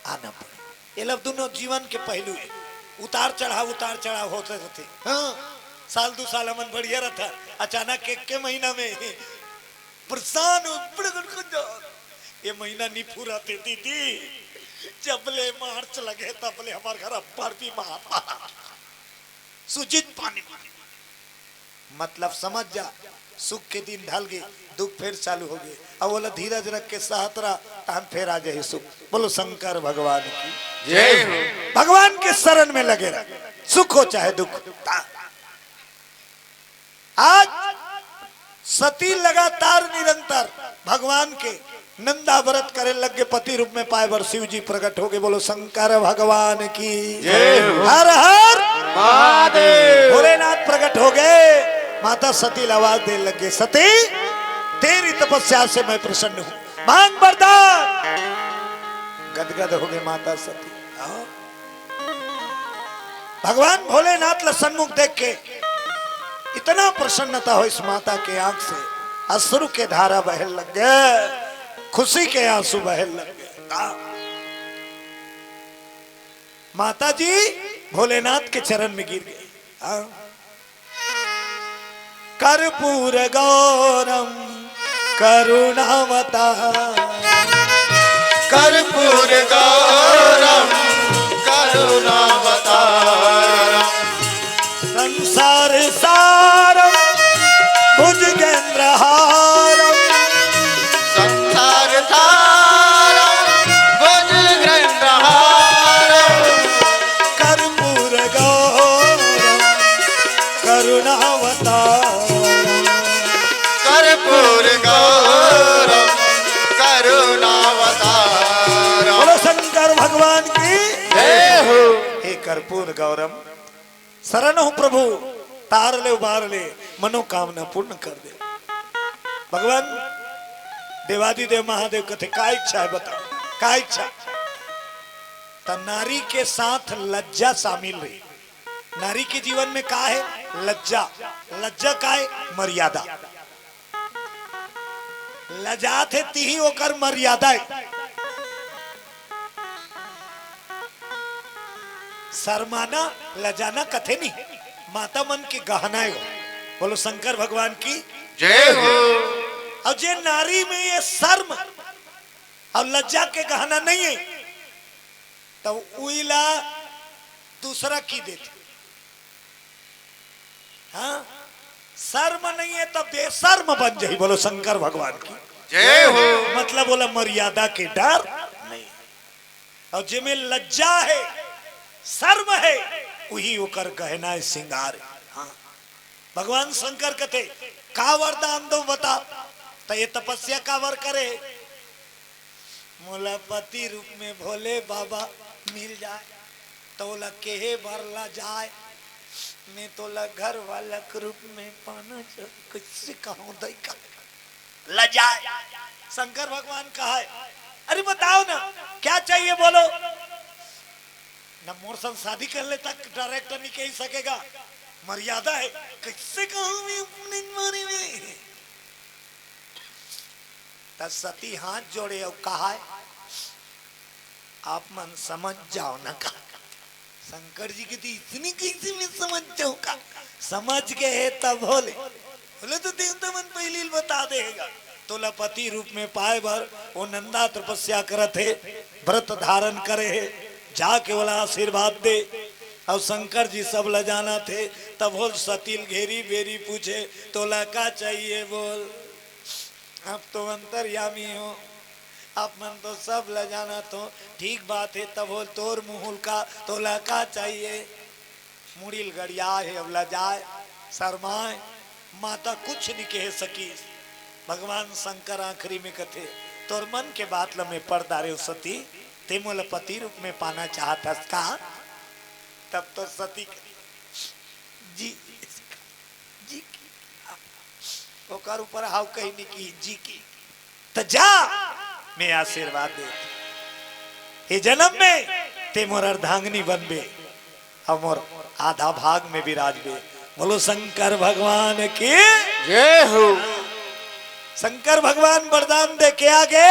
आना पड़ी। ये लोग दोनों जीवन के पहलू है, उतार चढ़ाव होते रहते। हाँ, साल 2 साल हमन बढ़िया रहता, अचानक एक के महीना में परेशान ये महीना नहीं पूरा थे दीदी, जबले मार्च लगे तबले हमारे घर पर भी महापा सुजित पानी। मतलब समझ जा, सुख के दिन ढल गए, दुख फिर चालू हो गए। अब बोला धीरज रख के सहतरा तान फिर आ जाए सुख। बोलो शंकर भगवान की जय हो। भगवान के शरण में लगे रह, सुख हो चाहे दुख। आज सती लगातार निरंतर भगवान के नंदा व्रत करे लग गए, पति रूप में पाए बर शिव जी प्रकट हो गए। बोलो शंकर भगवान की जय हो। हर हर महादेव। भोलेनाथ प्रकट हो गए। माता सती आवाज दे लगे, सती तेरी तपस्या से मैं प्रसन्न हूं, मांग वरदान। गदगद हो गए माता सती। भगवान भोलेनाथ ला सन्मुख देख के इतना प्रसन्नता हो इस माता के आंख से, अश्रु के धारा बहन लग गए, खुशी के आंसू बहन लग गए। माता जी भोलेनाथ के चरण में गिर गए। कर्पूर गौरम करुणावतार, कर्पूर गौरम करुणावतारम, संसार सारम भुजगेंद्रहारम, संसार सारम भुजगेंद्रहारम, कर्पूर गौरम करुणावतारम, कर्पूर गौरम करुणावतारम। बोलो शंकर भगवान की जय हो। हे कर्पूर गौरम, शरण हूं प्रभु, तार ले उबार ले, मनोकामना पूर्ण कर दे। भगवान देवादिदेव महादेव कहते का इच्छा है बताओ, का इच्छा? तो नारी के साथ लज्जा शामिल रही। नारी के जीवन में का है? लज्जा। लज्जा का है? मर्यादा। लजा थे ती होकर मर्यादा है। शर्माना लजाना कथे नहीं, माता मन की गहना है। बोलो शंकर भगवान की जय हो। और जे नारी में ये शर्म और लज्जा के गहना नहीं है, तो उइला दूसरा की देती। हाँ, शर्म नहीं है तब बेशर्म बन जाए। बोलो शंकर भगवान की जय हो। मतलब बोला मर्यादा के डर नहीं। और जिसमें लज्जा है, शर्म है, वही होकर गहना है, श्रृंगार है। हाँ। भगवान शंकर कहते का वरदान दो बता, तो ये तपस्या का वर करे। मोला पति रूप में भोले बाबा मिल जाए तो बोला के भरला जाए, मैं तो ला घर वाला के रूप में पाना किससे कहूं दैका लजाए। शंकर भगवान कहा है, अरे बताओ ना क्या चाहिए बोलो ना। मोर संग शादी कर ले तक डायरेक्टर नहीं कह सकेगा, मर्यादा है, किससे कहूं मैं अपने बारे में। तब सती हाथ जोड़े और कहा है, आप मन समझ जाओ ना। कहा शंकर जी की थी इतनी कैसे मैं समझ जाऊं का समझ गए तब बोले बोले तो देवता मन पहले ही बता देगा। तोला पति रूप में पाए भर वो नंदा तपस्या करत है, व्रत धारण करे है, जाके वाला आशीर्वाद दे। और शंकर जी सब ल जाना थे तब बोल सतील घेरी बेरी पूछे तोला का चाहिए बोल। अब तो अंतर्यामी हो, आप मन तो सब ल जाना तो ठीक बात है। तब बोल तोर मुहुल का तोला का चाहिए। मुड़िल गड़िया है अब ल जाए शर्माए माता कुछ नहीं कह सकी। भगवान शंकर आखिरी में कथे तोर मन के बात ल में पर्दा रे सती ते मोल पति रूप में पाना चाहता का। तब तो सती जी जी ओकर ऊपर हाउ कहीं नहीं की जी की तो जा मैं आशीर्वाद दे ये जन्म में ते मोर अर्धांगिनी बनबे और मोर आधा भाग में विराजबे। बोलो शंकर भगवान की जय हो। शंकर भगवान वरदान दे के आगे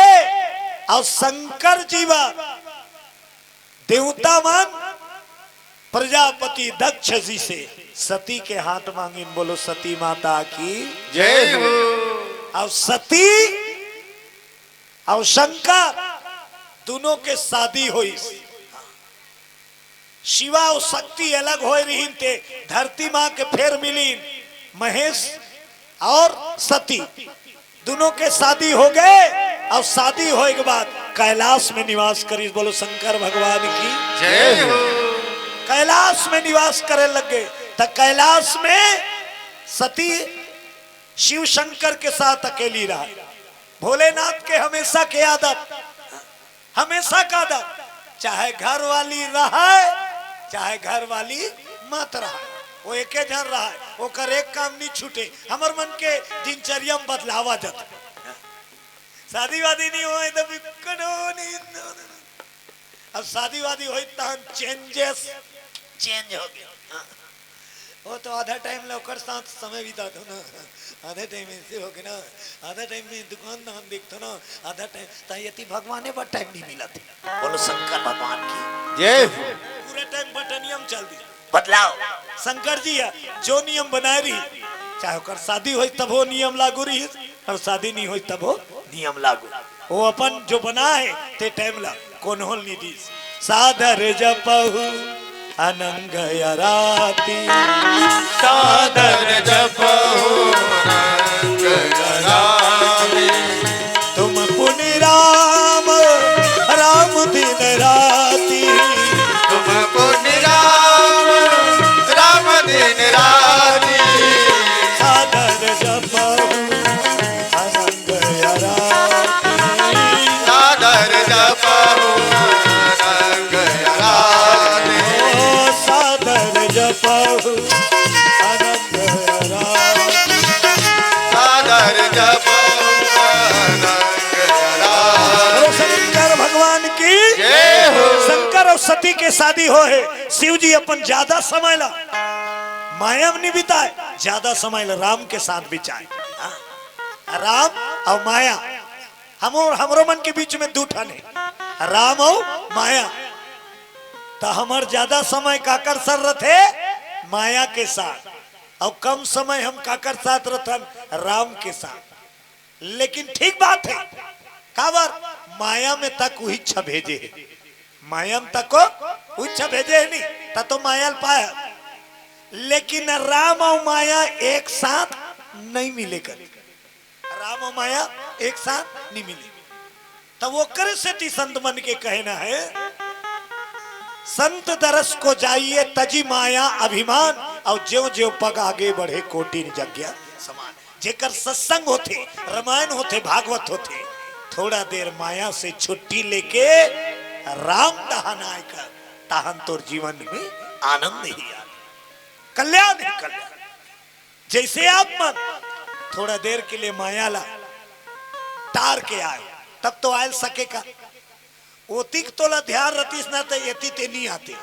और शंकर जीवा देवता मान प्रजापति दक्ष जी से सती के हाथ मांगी। बोलो सती माता की जय हो। और सती और शंकर दोनों के शादी हुई। शिवा और शक्ति अलग हो रही थे, धरती माँ के फेर मिली महेश और सती दोनों के शादी हो गए। और शादी होने के बाद कैलाश में निवास करी। बोलो शंकर भगवान की जय हो। कैलाश में निवास करे लगे तो कैलाश में सती शिव शंकर के साथ अकेली रहा। भोलेनाथ के हमेशा के आदत हमेशा का आदत चाहे घर वाली रहे चाहे घर वाली मत रहा वो एके जन रहा वो कर एक काम नहीं छूटे। हमर मन के दिनचर्या में बदलावा जाता शादी वादी नहीं हो तो नहीं। अब शादी वादी हो चेंजेस चेंज हो गया। वो तो आधा टाइम लौकर साथ समय बिता दो ना, आधा टाइम ऐसे हो गया ना, आधा टाइम में दुकान ना हम देखते ना, आधा टाइम तायती भगवान पर टाइम नहीं मिला था। बोलो शंकर भगवान की जय हो। पूरा टाइम बटा नियम चल दिया बदलाव। शंकर जी जो नियम बनाए रही चाहे कर शादी हो तब वो नियम लागू रही और शादी नहीं हो तब वो नियम लागू। वो अपन जो बना है ते टाइम ला कौन होल निधि साधर जपहु अनंग राती सादर जपहु अनंग राती तुम पुनि राम राम दिन राती तुम पुनि राम राम दिन राती साधर जपहु अनंग राती सादर जपहु अनंग राती साधर जपहु अनंग राती सादर जपहु अनंग राती। शंकर भगवान की जय हो। शंकर और सती के शादी हो है। शिव जी अपन ज्यादा समय ला माया में नहीं बिताए, ज्यादा समय ला राम के साथ बिताए। राम और माया हमरो मन के बीच में दो ठन है राम और माया। तो हमार ज्यादा समय काकर सर रथे माया के साथ और कम समय हम काकर साथ रथन राम के साथ। लेकिन ठीक बात है काबर माया में तक वही इच्छा भेजे है माया में तक को इच्छा भेजे है नहीं ता तो माया पाया। लेकिन राम और माया एक साथ नहीं मिलेगा। राम और माया एक साथ नहीं मिले तब वो करे से संत मन के कहना है संत दरस को जाइए तजी माया अभिमान और ज्यो ज्यो पग आगे बढ़े कोटि जग्या समान। जेकर सत्संग होते रामायण होते भागवत होते थोड़ा देर माया से छुट्टी लेके राम दहन आकर तहन तोर जीवन में आनंद ही आ कल्याण ही कल्याण। जैसे आप मन थोड़ा देर के लिए माया ला तार के आए तब तो आयल सकेगा। ओतिक तोला ध्यान रतीस ना तो यति ते नहीं आते।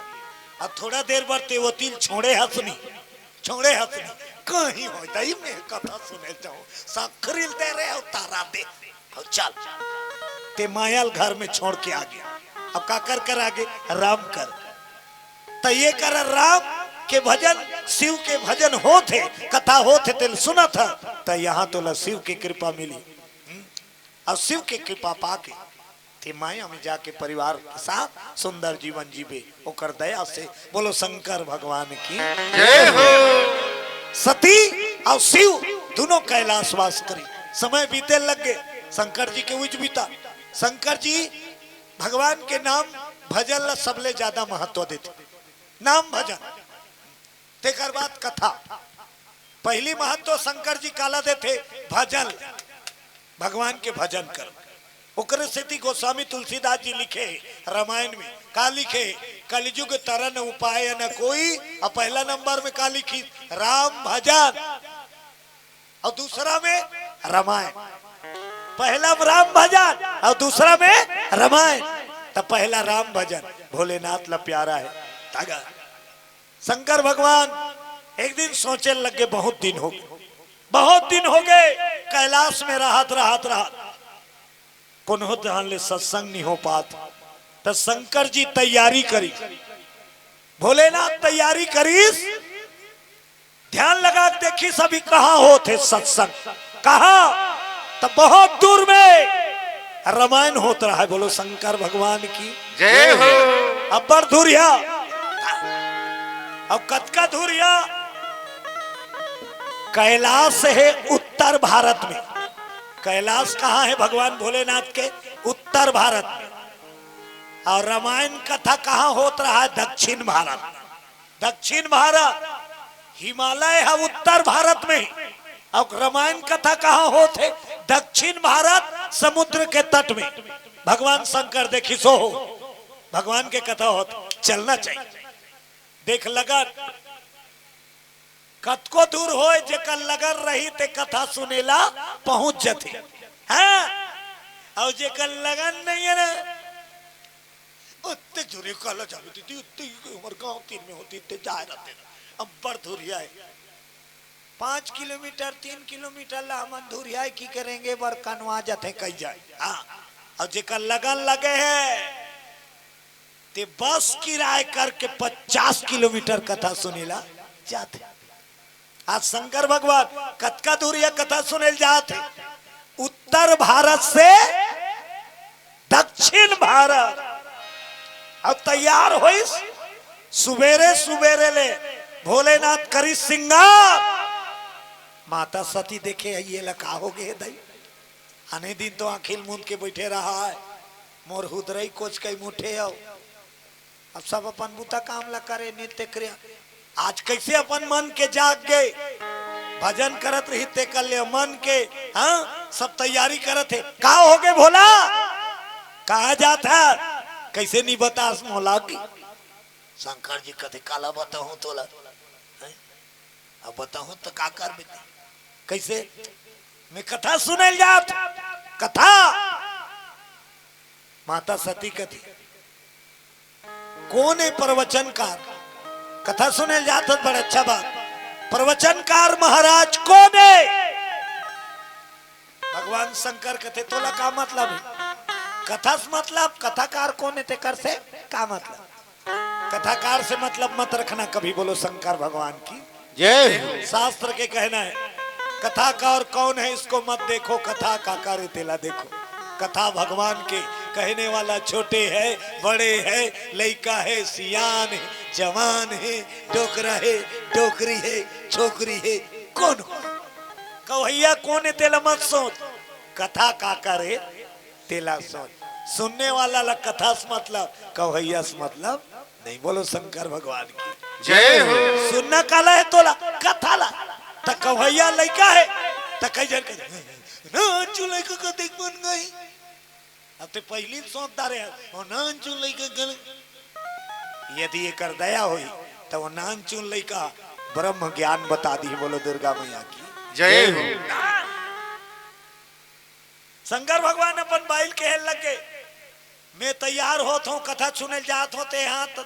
अब थोड़ा देर बढ़ते वो तिल छोड़े हंसनी कहीं हो जाई मैं कथा सुने जाऊं साखरिल दे रहे हो तारा दे और चल ते मायाल घर में छोड़ के आ गया। अब का कर आगे राम कर तो ये कर राम के भजन शिव के भजन होते कथा होते तेल सुना था तो यहाँ तो शिव की कृपा मिली। और शिव की कृपा पाके ते माया में जाके परिवार के साथ सुंदर जीवन जीवे ओकर दया से। बोलो शंकर भगवान की जय हो। सती और शिव दोनों कैलाश वास करी। समय बीते लग गए, शंकर जी के उज बीता। शंकर जी भगवान के नाम भजन ला सबले ज्यादा महत्व देते, नाम भजन। तेकर बाद कथा पहली महत्व शंकर जी काला देते भजन, भगवान के भजन कर। ओकरे सेती गोस्वामी तुलसीदास जी लिखे रामायण में का लिखे, कलयुग तरन उपाय न कोई। और पहला नंबर में का लिखी, राम भजन। और दूसरा में रामायण। पहला में राम भजन और दूसरा में रामायण। तो पहला राम भजन भोलेनाथ ला प्यारा है। तागा शंकर भगवान एक दिन सोचे लगे, बहुत दिन हो गए, बहुत दिन हो गए कैलाश में राहत राहत राहत कोनो ध्यान ले सत्संग नहीं हो पाता। तो शंकर जी तैयारी करी, भोलेनाथ तैयारी करी, ध्यान लगा देखी सभी कहा होते सत्संग, कहा तो बहुत दूर में रामायण होता रहा है। बोलो शंकर भगवान की जय हो। अब्बर धुरिया और कतका धुरिया कैलाश है उत्तर भारत में। कैलाश कहाँ है भगवान भोलेनाथ के, उत्तर भारत में। और रामायण कथा कहाँ होता रहा है, दक्षिण भारत। दक्षिण भारत हिमालय है उत्तर भारत में। और रामायण कथा कहाँ होते, दक्षिण भारत समुद्र के तट में। भगवान शंकर देखी सो हो भगवान के कथा होते, चलना चाहिए। देख लगन कतको दूर हो जेकर लगन रही ते कथा सुनेला पहुंच जाते हैं। और जेकर लगन नहीं है ना उतने जुरे काला जावे दीदी उतने हमारे गांव तीन में होती ते जाए रहते अब बड़ धुरिया है 5 किलोमीटर 3 किलोमीटर ला हम धुरिया की करेंगे बर कनवा जाते कहीं जाए। हाँ और जेकर लगन लगे है ते बस किराए करके 50 किलोमीटर कथा सुनेला जाते। आज शंकर भगवान कतका दूर यह कथा सुने जाते, उत्तर भारत से दक्षिण भारत। अब तैयार हो सुबेरे सुबेरे ले भोलेनाथ करी सिंगार। माता सती देखे ये लका हो गए दई आने दिन तो अखिल मुंद के बैठे रहा है, मोर हुदरई कोच कई मुठे आओ। अब सब अपन बुता काम ला करे नित्य क्रिया। आज कैसे अपन मन के जाग गए, भजन करत रही ते कर ले मन के। हाँ सब तैयारी करत है, कहा हो गए भोला, कहा जाता कैसे नहीं बता मोला की। शंकर जी कथे काला बताऊं तोला, अब बताऊं तो का कर बेटे कैसे मैं कथा सुने जात। कथा माता सती कथी कौन है प्रवचनकार, कथा सुने जाता बड़ा अच्छा बात। प्रवचनकार महाराज कौन है, भगवान शंकर कथे तोला का मतलब है। कथा से मतलब कथाकार कौन है ते कर से का मतलब, कथाकार से मतलब मत रखना कभी। बोलो शंकर भगवान की जय। शास्त्र के कहना है कथाकार कौन है इसको मत देखो, कथा का कार्य तेला देखो। कथा भगवान के कहने वाला छोटे है बड़े है लड़का है सियान है जवान है डोकरा है डोकरी है छोकरी है, कौन हो कौहैया कौन है तेला मत सोच, कथा का करे तेला सोच। सुनने वाला ला कथा से मतलब कौहैया से मतलब नहीं। बोलो शंकर भगवान की जय हो। सुनना काला है तोला कथा ला त कौहैया लड़का है त कई जन नाचू लड़का का देख बन गई। अब तो पहली सौंपदार है वो नाचू लड़का गल। यदि ये कर दया हुई तो वो नाचू लड़का ब्रह्म ज्ञान बता दी। बोलो दुर्गा मैया की जय हो। शंकर भगवान अपन बाइल कहे लगे मैं तैयार होता हूँ कथा सुने जात होते यहाँ तो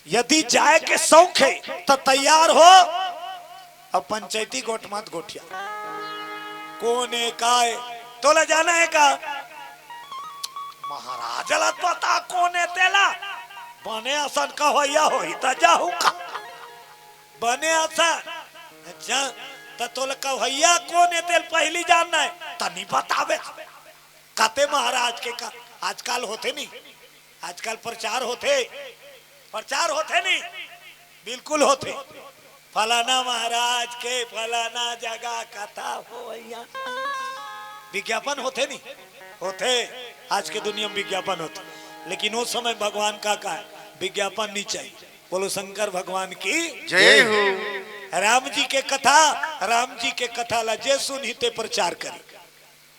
यदि जाए के शौक है तो तैयार हो। अब पंचायती गोट मत गोठिया कौन है का है तो ला जाना है का महाराज ला पता कौन है तेला बने आसन का होया होई त जाहू का बने आसन जा त तोल का होया कौन है तेल पहली जानना है तनी बतावे काते महाराज के का आजकल होते नहीं आजकल प्रचार होते नहीं बिल्कुल होते फलाना महाराज के फलाना जगह कथा होया विज्ञापन होते नहीं होते आज के दुनिया में विज्ञापन होते लेकिन उस समय भगवान का है विज्ञापन नहीं चाहिए बोलो शंकर भगवान की जय हो। राम जी के कथा ला जे सुनी ते प्रचार करे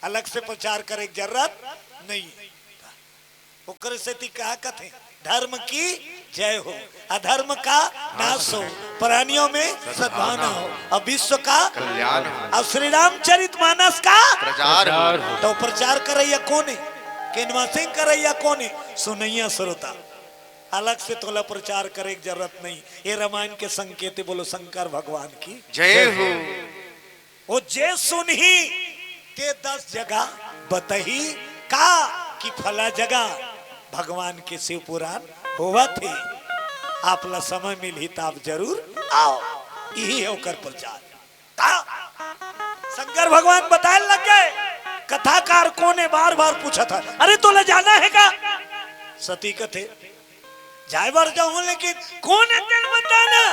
अलग से प्रचार करे जरूरत नहीं ओकर से ती कहा कथे धर्म की जय हो अधर्म का नाश हो प्राणियों में सद्भावना हो और विश्व का कल्याण हो और श्री रामचरितमानस का प्रचार हो। तो प्रचार करैया कौन है केनवा सिंह करैया कौन है सुनैया श्रोता अलग से तोला प्रचार करे की जरूरत नहीं ये रामायण के संकेत बोलो शंकर भगवान की जय हो। वो जे सुनही ते 10 जगह बतही का कि फला जगह भगवान के शिव पुराण होवा थे आप ला समय मिली तो आप जरूर आओ यही है ओकर प्रचार का शंकर भगवान बताए लग गए कथाकार कौन है बार बार पूछा था अरे तो ले जाना है का सती कथे जाए बार जाऊं लेकिन कौन है तेल बताना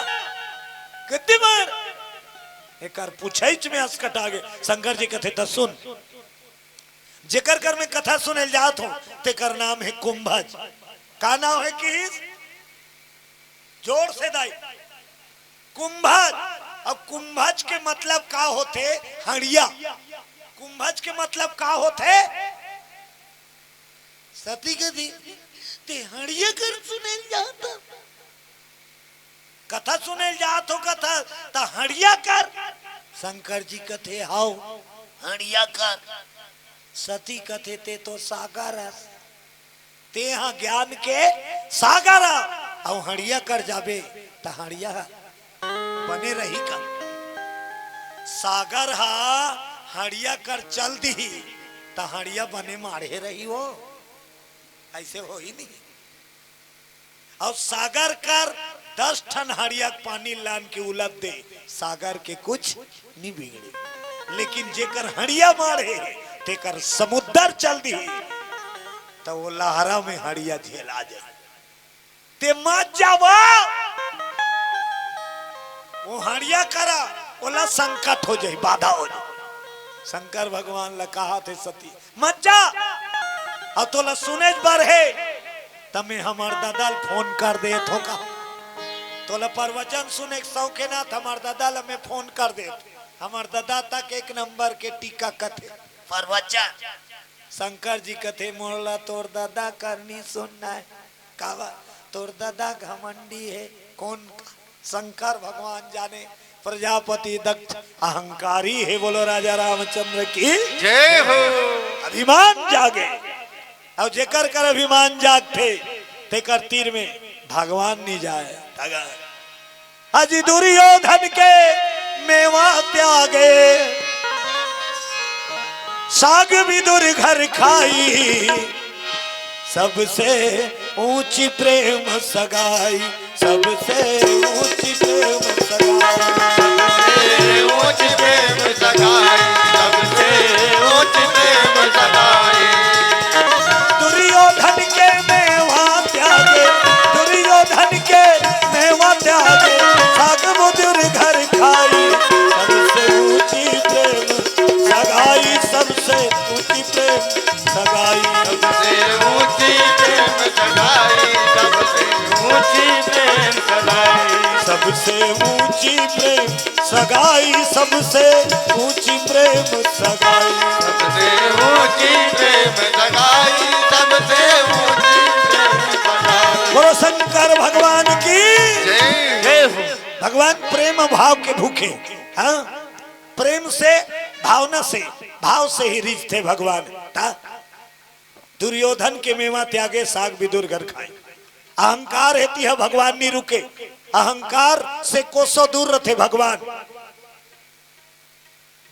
कितनी बार एक बार पूछे में अस्कट आगे शंकर जी कथे तो सुन जेकर कर में कथा सुने जात हूं तेकर नाम है कुंभज का नाम है कि जोर से दाई कुंभज अब कुंभज के मतलब का होते हड़िया कुंभज के मतलब का होते सती के दी ते हड़िया कर सुने जाता कथा सुने जात हो कथा ता हड़िया कर शंकर जी कथे हाउ हड़िया कर सती कथे ते तो सागर ते हाँ ज्ञान के सागर और हड़िया कर जाबे तो हड़िया बने रही का सागर हा हड़िया कर चल दी तो हड़िया बने मारे रही हो ऐसे हो ही नहीं और सागर कर 10 टन हड़िया पानी लान के उलट दे सागर के कुछ नहीं बिगड़े लेकिन जेकर हड़िया मारे तेकर समुद्र चल दी तो वो लहरा में हड़िया झेला जाए ते मत जावा वो हड़िया करा ओला संकट हो जाए बाधा हो जाए शंकर भगवान ला कहा थे सती मत जा और तोला सुने बार है तमे हमार दादा फोन कर दे थो का तोला प्रवचन सुने शौक है ना हमार दादा ला मैं फोन कर दे हमार दादा तक 1 नंबर के टीका कथे प्रवचन शंकर जी कथे मोरला तोर दादा करनी सुनना है कावा तोर दादा घमंडी है कौन शंकर भगवान जाने प्रजापति दक्ष अहंकारी है बोलो राजा रामचंद्र की जय हो। अभिमान जागे और जेकर कर अभिमान जागते तेकर तीर में भगवान नहीं जाए अजी दुर्योधन के मेवा त्यागे साग विदुर घर खाई सबसे ऊंची प्रेम सगाई सबसे ऊंची प्रेम सगाई सबसे ऊंची प्रेम सगाई सबसे ऊंची प्रेम सगाई दुर्योधन के मेवा त्यागे दुर्योधन के मेवा त्यागे साग विदुर घर खाई सबसे ऊंची प्रेम सगाई सबसे ऊंची प्रेम सगाई सबसे ऊंची प्रेम सगाई सबसे ऊंची प्रेम सगाई सबसे ऊंची प्रेम सगाई सबसे ऊंची प्रेम सगाई सबसे ऊंची प्रेम सगाई सबसे ऊंची प्रेम सगाई बोलो शंकर भगवान की जय हो। भगवान प्रेम भाव के भूखे हाँ प्रेम से भावना से भाव से ही रिझ थे भगवान ता दुर्योधन के मेवा त्यागे साग विदुर घर खाए अहंकार हेती है भगवान नहीं रुके अहंकार से कोसों दूर रहे भगवान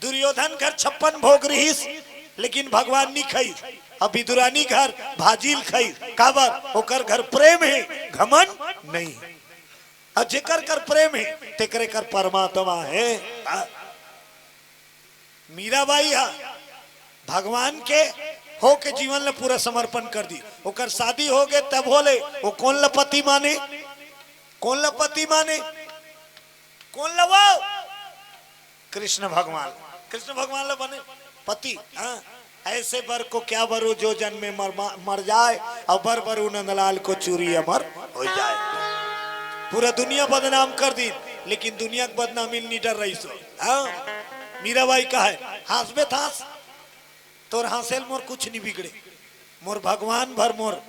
दुर्योधन घर 56 भोग रहीस लेकिन भगवान नहीं खाई। अब विदुरानी घर भाजील खाई काबर ओकर घर प्रेम है, घमन नहीं। और जेकर कर प्रेम है तेकरे कर परमात्मा है। मीराबाई हा भगवान के हो के जीवन ले पूरा समर्पण कर दी। ओकर शादी हो गए तब होले वो कौन ला पति माने, कौन ला पति माने, कौन ला वो कृष्ण भगवान। कृष्ण भगवान ला बने पति। हाँ ऐसे बर को क्या बरू जो जन्म में मर जाए और बर बरू नंदलाल को चूरी अमर हो जाए। पूरा दुनिया बदनाम कर दी लेकिन दुनिया के बदनामी नहीं डर रही सो। हाँ मीराबाई का है हास में थास तोर हासिल मोर कुछ नहीं बिगड़े, मोर भगवान भर मोर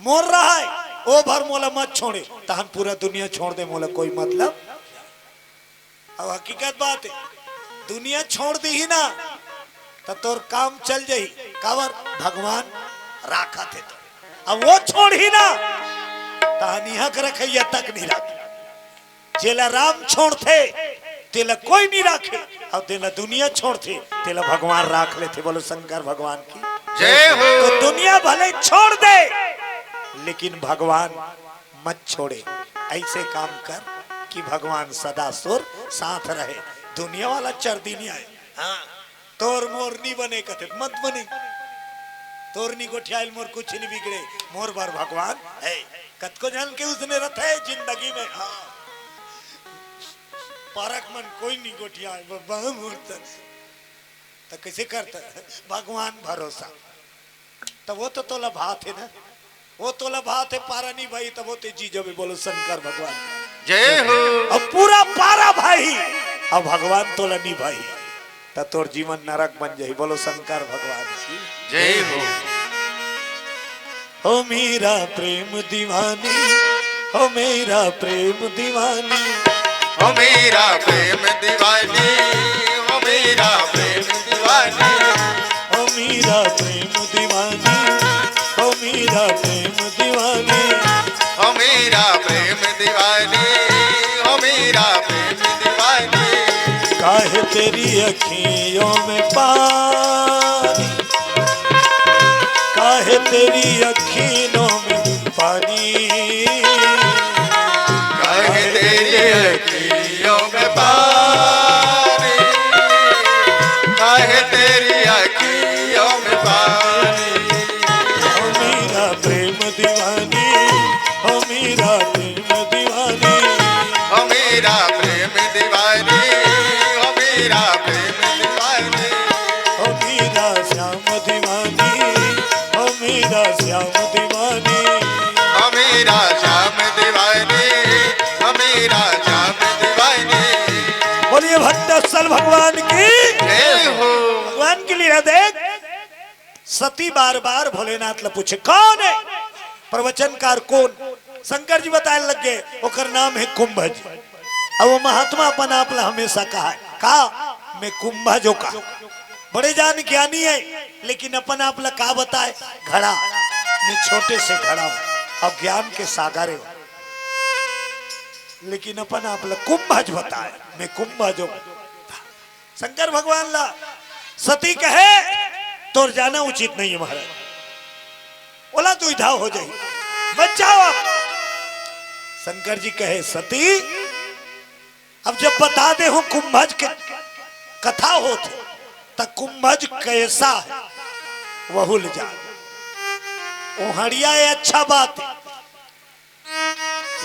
मोर रहा है ओ भर मोला मत छोड़े तहन पूरा दुनिया छोड़ दे मोला कोई मतलब। अब हकीकत बात है दुनिया छोड़ दी ही ना तो तोर काम चल जाही कावर भगवान राखा थे तो। अब वो छोड़ ही ना तहनिया कर रखैया तक नहीं राखे। जेला राम छोड़ थे तेला कोई नहीं राखे और तेला दुनिया छोड़ थे तेला भगवान राख लेते। बोलो शंकर भगवान की जय हो। तो दुनिया भले छोड़ दे लेकिन भगवान मत छोड़े। ऐसे काम कर कि भगवान सदा सुर साथ रहे। दुनिया वाला चर्दी नहीं आए। हाँ तोर मोर नहीं बने कथे मत बने। तोर नहीं गोठियाल मोर कुछ नहीं बिगड़े मोर बार भगवान है। कत को जान के उसने रथे जिंदगी में। हाँ पारक मन कोई नहीं गोठिया मोर तो कैसे करता भगवान भरोसा। तब वो तो तोला भात है ना, वो तोला भात है पारा नहीं भाई तब वो तेजी जब बोलो शंकर भगवान जय हो। अब पूरा पारा भाई अब भगवान तोला नहीं भाई तब तोर जीवन नरक बन जाई। बोलो शंकर भगवान जय हो। ओ मेरा प्रेम दीवानी, ओ मेरा प्रेम दीवानी, ओ मेरा प्रेम दीवानी, ओ मेरा प्रेम दीवानी, ओ मेरा प्रेम दीवानी, ओ मेरा प्रेम दीवानी, ओ मेरा प्रेम दीवानी, ओ मेरा प्रेम दीवानी। काहे तेरी अखियों में पानी, काहे तेरी अखियों में पानी, काहे तेरी अखियों में पानी, काहे तेरी अखियों में पानी। ओ मेरा प्रेम दीवानी, ओ मेरा प्रेम दीवानी, ओ मेरा प्रेम दीवानी, ओ मेरा प्रेम दीवानी, ओ मेरा श्याम दीवानी, ओ मेरा श्याम दीवानी, ओ मेरा श्याम दीवानी, ओ मेरा श्याम दीवानी। बोलिए भट्टस्थल भगवान की जय हो। भगवान के लिए देख सती बार बार भोलेनाथ ला पूछे कौन है प्रवचनकार कौन। शंकर जी बताने लग गए ओकर नाम है कुंभज। अब वो महात्मा अपन आप ला हमेशा कहा है कहा मैं कुंभजो का बड़े जान ज्ञानी है लेकिन अपन आप ला कहा बताए घड़ा मैं छोटे से घड़ा हूं अब ज्ञान के सागर है लेकिन अपन आप ला कुंभज बताए मैं कुंभजो। शंकर भगवान ला सती कहे तोर जाना उचित नहीं है महाराज। बोला दुविधा हो जाए मत जाओ आप। शंकर जी कहे सती अब जब बता दे हो कुंभज के कथा होते तब कुंभज कैसा है वहुल जा ओहड़िया है अच्छा बात है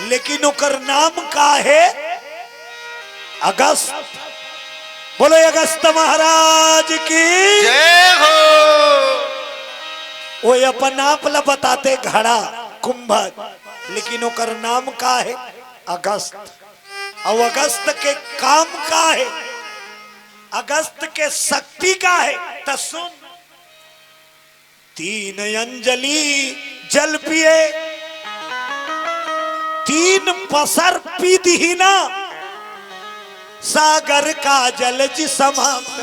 लेकिन ओकर नाम का है अगस्त। बोलो अगस्त महाराज की जय हो। वो अपन आप ला बताते घड़ा कुंभज लेकिन ओकर नाम का है अगस्त। और अगस्त के काम का है अगस्त के शक्ति का है तो सुन। 3 अंजलि जल पिए 3 पसर पी दी ना सागर का जल जी समाप्त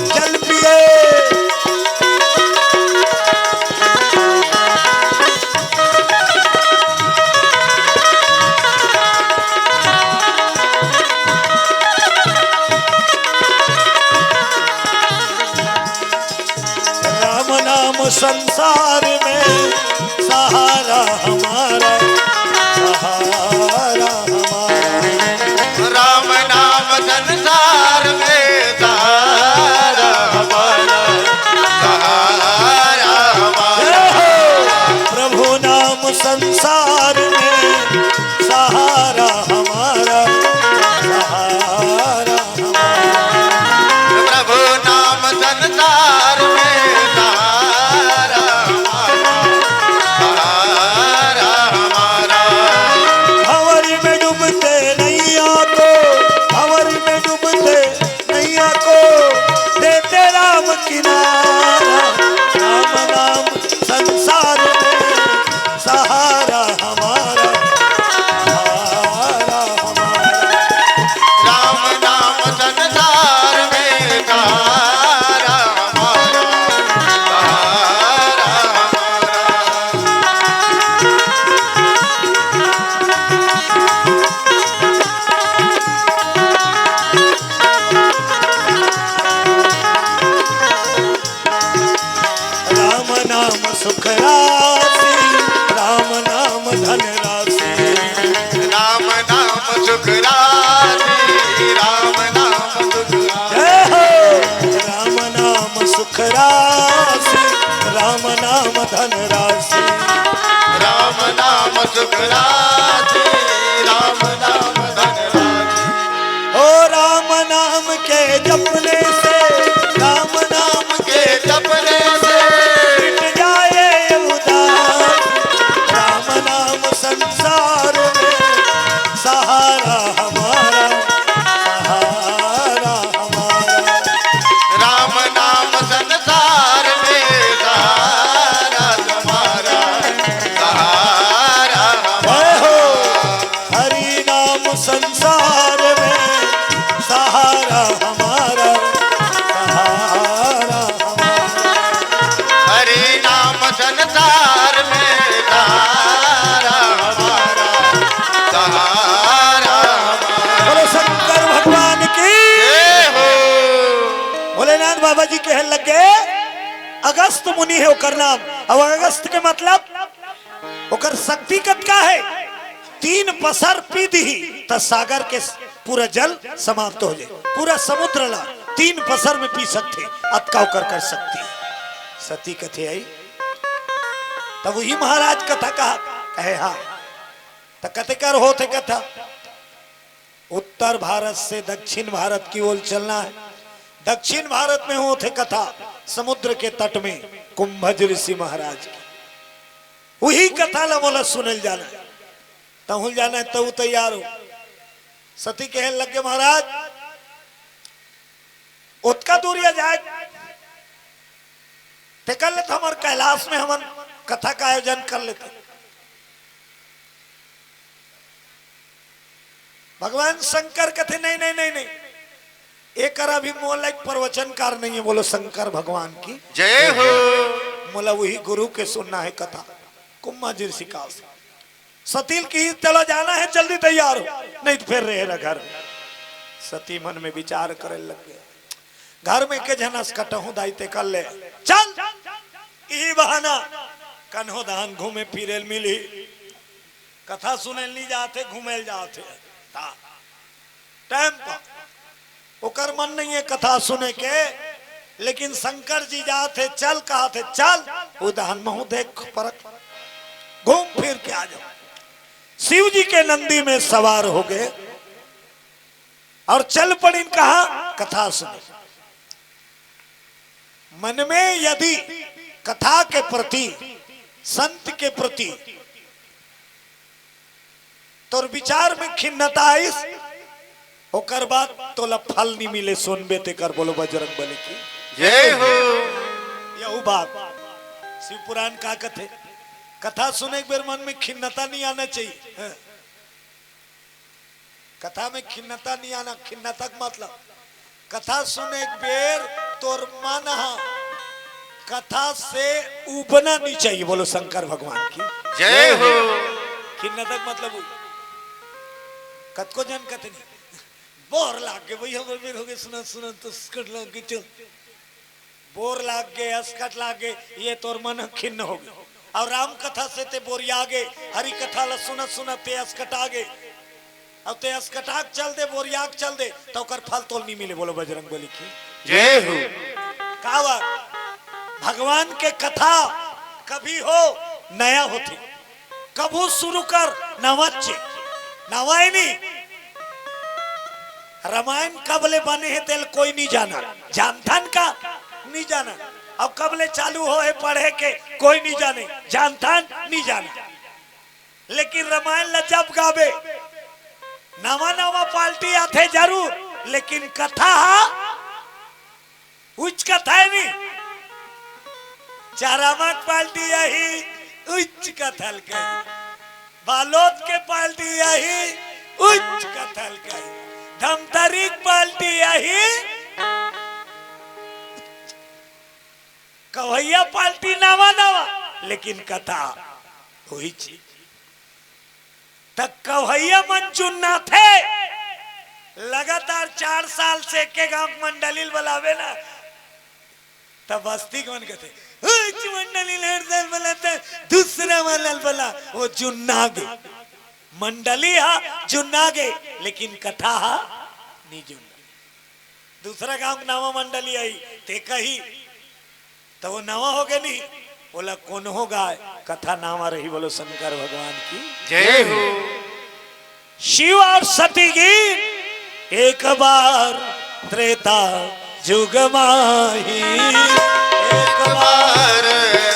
जल पिए। सुख राशि राम नाम सुख राशि जय हो राम नाम सुख राशि राम नाम धन राशि राम नाम सुख राशि राम नाम धन राशि ओ राम नाम के जपने से राम नाम के जपने से मिट जाए उदास राम नाम संसार में सहारा हमारा सहारा हमारा राम नाम संसार में सहारा तुम्हारा सहारा जय हो हमारा हरि नाम संसार में सहारा हमारा सहारा हमारा हरि नाम संसार में सहारा हमारा सहारा हमारा बोलो शंकर भगवान की जय हो भोलेनाथ बाबा जी कहने लगे अगस्त मुनि है ओकर नाम। अब अगस्त के मतलब ओकर शक्ति कत का है 3 पसर पी दी त सागर के पूरा जल समाप्त हो जाए पूरा समुद्र ला 3 पसर में पी सकते अतका ओकर कर सकती सती कथे आई तब वही महाराज कथा कहा कहे हाँ तो कथे कर होते कथा उत्तर भारत से दक्षिण भारत की ओर चलना है। दक्षिण भारत में होते कथा समुद्र के तट में कुंभज ऋषि महाराज की वही कथा ला बोला सुनल जाना तहुल जाना है तू तैयार हो। सती कहने लगे महाराज उतका दूरिया जाए ते कर लेते हमारे कैलाश में हम कथा का आयोजन कर लेते। भगवान शंकर कहते नहीं नहीं नहीं नहीं एक अभी मोला एक प्रवचनकार नहीं है बोलो शंकर भगवान की जय हो मोला वही गुरु के सुनना है कथा कुम्मा जी ऋषिकाल से सतील की चलो जाना है जल्दी तैयार हो नहीं तो फिर रहेगा घर। सती मन में विचार करे लग गया घर में के जनस कटहू दायते कर ले चल यही बहाना कन्हो दान घूमे फिरे मिली कथा सुने नहीं जाते घूमे जाते टाइम पर ओकर मन नहीं है कथा सुने के लेकिन शंकर जी जाते चल कहा थे चल उदाहरण महू देख परख घूम फिर के आ जाओ। शिव जी के नंदी में सवार हो गए और चल पड़ी कहा कथा सुने। मन में यदि कथा के प्रति संत के प्रति तो विचार में खिन्नता आई ओकर बाद तोला फल नहीं मिले सुनबे ते कर बोलो बजरंग बली की जय हो यही बात शिव पुराण का कथे कथा सुने एक बेर मन में खिन्नता नहीं आना चाहिए। हाँ। कथा में खिन्नता नहीं आना खिन्नता का मतलब कथा सुने एक बेर तोर मन कथा से उबना नहीं चाहिए बोलो शंकर भगवान की जय हो खिन्नता का मतलब कत को जन कथे नहीं बोर लाग गए वही हम हो गए सुना सुना तो स्कट लाग गए चल बोर लाग गए अस्कट लाग गए ये तोर मन खिन्न हो गए और राम कथा से ते बोरिया गए हरि कथा ला सुना सुना ते अस्कटा गए अब ते अस्कटाक चल दे बोरियाक चल दे तो कर फल तोल नहीं मिले बोलो बजरंग बली की जय हो कहावत भगवान के कथा कभी हो नया होती कबू शुरू कर नवच्चे नवाई नहीं रामायण कबले बने हैं तेल कोई नहीं जाना जानथन का नहीं जाना अब कबले चालू हो है पढ़े के कोई नहीं जाने जानथन नहीं जाना लेकिन रामायण ला जब गावे नवा नवा पार्टी आते जरूर लेकिन कथा उच्च कथा है नहीं चारामक पार्टी यही उच्च कथल गई बालोद के पार्टी यही उच्च कथल गई धमतरी पार्टी यही कवैया पार्टी नवा नवा लेकिन कथा हुई चीज तक कवैया मन चुनना थे लगातार 4 साल से के गांव मंडलिल बुलावे ना तब बस्ती कौन कहते मंडलिल हर साल बुलाते दूसरा वाला बुला वो चुनना गए मंडली हा जुन्नागे लेकिन कथा हा नी जुन्ना। दूसरा गांव का नामा मंडली आई ते कही तो वो नवा हो गए नहीं बोला कौन होगा कथा नामा रही बोलो शंकर भगवान की जय हो। शिव और सती की एक बार त्रेता जुग माही एक बार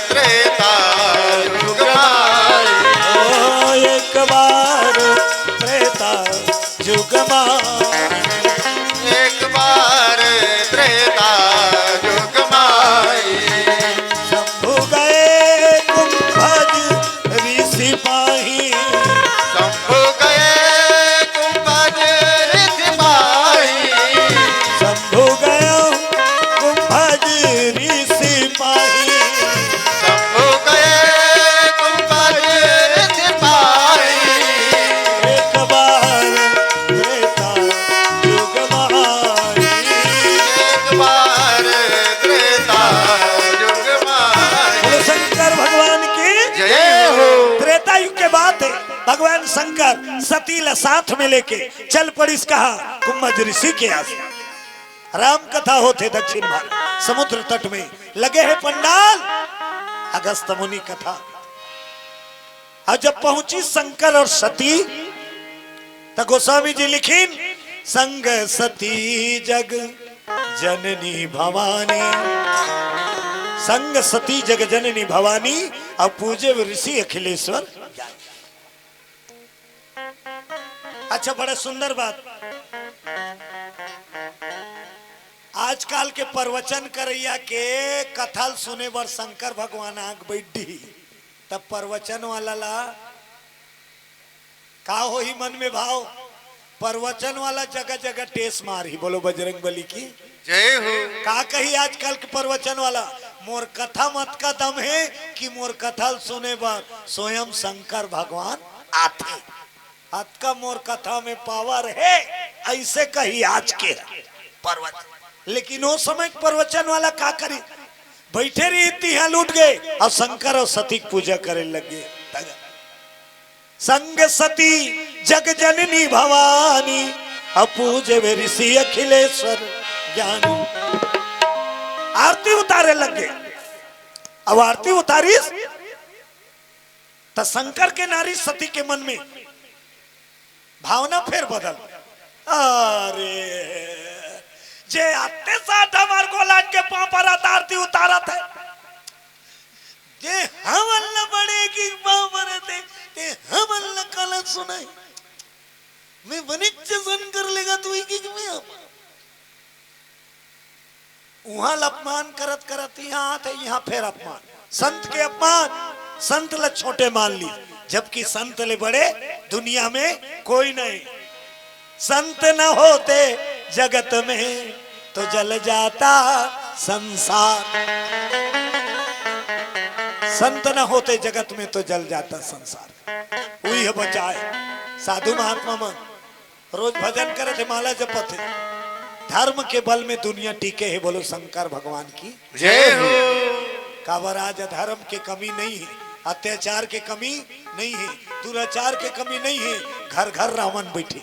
त्रेता युग माही ओ एक बार त्रेता जुग माही एक बार त्रेता युग माही शंभु गए कुंभज ऋषि पाही शंभु गए कुंभज ऋषि माही शंभु गए कुंभज ऋषि पाही शंभु गए कुंभज ऋषि माही एक बार त्रेता युग माही एक बार त्रेता युग माही बोलो शंकर भगवान की जय हो। त्रेता युग के बाद भगवान शंकर सतीला साथ में लेके चल पड़ी कहा कुंभज ऋषि के आस राम कथा होते दक्षिण भारत समुद्र तट में लगे हैं पंडाल अगस्त मुनि कथा। और जब पहुंची शंकर और सती तो गोस्वामी जी लिखीन संग सती जग जननी भवानी संग सती जग जननी भवानी अब पूजे ऋषि अखिलेश्वर। अच्छा बड़ा सुंदर बात आजकल के प्रवचन करैया के कथल सुने बर शंकर भगवान आंख बैठी तब प्रवचन वाला ला का हो ही मन में भाव प्रवचन वाला जगह जगह टेस मारी बोलो बजरंग बली की जय हो। का कही आजकल के प्रवचन वाला मोर कथा मत का दम है कि मोर कथा सुने पर स्वयं शंकर भगवान आते हत का मोर कथा में पावर है ऐसे कही आज के प्रवचन। लेकिन वो समय प्रवचन वाला का करी बैठे रही इतिहा लूट गए और शंकर और सती की पूजा करे लगे। संग सती जग जननी भवानी अपूजे वे ऋषि अखिलेश्वर ज्ञानी। आरती उतारे लगे अब आरती उतारी तो शंकर के नारी सती के मन में भावना फिर बदल अरे जे आते साथ हमार गोलान के पांव पर आरती उतारा था जे हमल न बड़ेगी पांव पर ते हमल न कल सुनाई मैं वनिच्च सन कर लेगा तू ही की मैं वहां अपमान करत करत यहाँ आते यहाँ फिर अपमान संत के अपमान संत ल छोटे मान ली जबकि संत ले बड़े दुनिया में कोई नहीं। संत न होते जगत में तो जल जाता संसार संत न होते जगत में तो जल जाता संसार। वही है बचाए साधु महात्मा मन रोज भजन करे थे माला जपते धर्म के बल में दुनिया टीके है बोलो शंकर भगवान की जय हो। काबराज धर्म के कमी नहीं है अत्याचार के कमी नहीं है दुराचार के कमी नहीं है घर घर रावण बैठे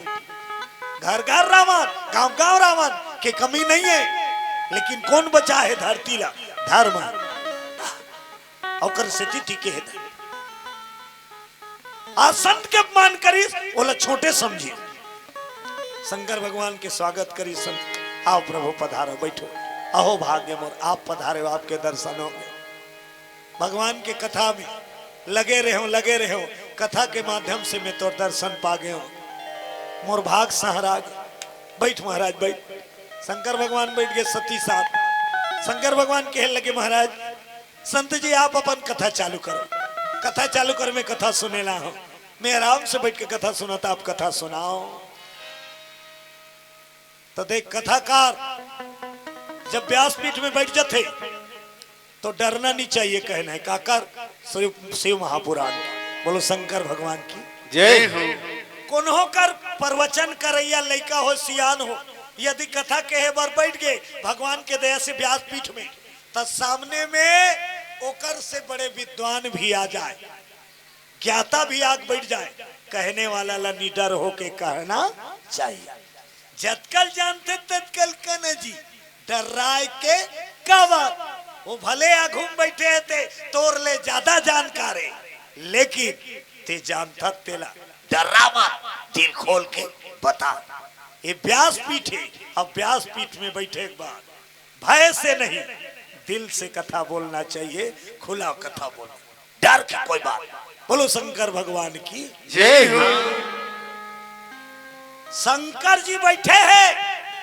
घर घर रावण गांव गांव रावण के कमी नहीं है लेकिन कौन बचा है धरती ला धर्म और स्थिति टीके है आज संत के अपमान करी बोला छोटे समझिए शंकर भगवान के स्वागत करी संत आओ प्रभु पधारो बैठो अहो भाग्य मोर आप पधारे आपके दर्शन हो गए भगवान के कथा में लगे रहो कथा के माध्यम से मैं तो दर्शन पा गए हूं मोर भाग सहराग बैठ महाराज बैठ। शंकर भगवान बैठ गए सती साथ शंकर भगवान कह लगे महाराज संत जी आप अपन कथा चालू करो मैं कथा सुनेला हूं मैं आराम से बैठ के कथा सुनाता आप कथा सुनाओ। तो देख कथाकार जब व्यासपीठ में बैठ जाते तो डरना नहीं चाहिए कहना है काकर शिव महापुराण बोलो शंकर भगवान की जय हो। कौन होकर प्रवचन करैया लड़का हो सियान हो यदि कथा कहे बार बैठ गए भगवान के दया से व्यासपीठ में तो सामने में ओकर से बड़े विद्वान भी आ जाए ज्ञाता भी आग बैठ जाए कहने वाला ला निडर होके कहना चाहिए। जतकल जानते तत्कल कन जी डर्राए के कवा वो भले आ घूम बैठे थे तोर ले ज्यादा जानकार है, लेकिन ते जानता तेला डरा मत, दिल खोल के बता। ये व्यासपीठ है, अब व्यासपीठ में बैठे के बाद भय से नहीं दिल से कथा बोलना चाहिए, खुला कथा बोलना, डर की कोई बात। बोलो शंकर भगवान की जय हो। शंकर जी बैठे हैं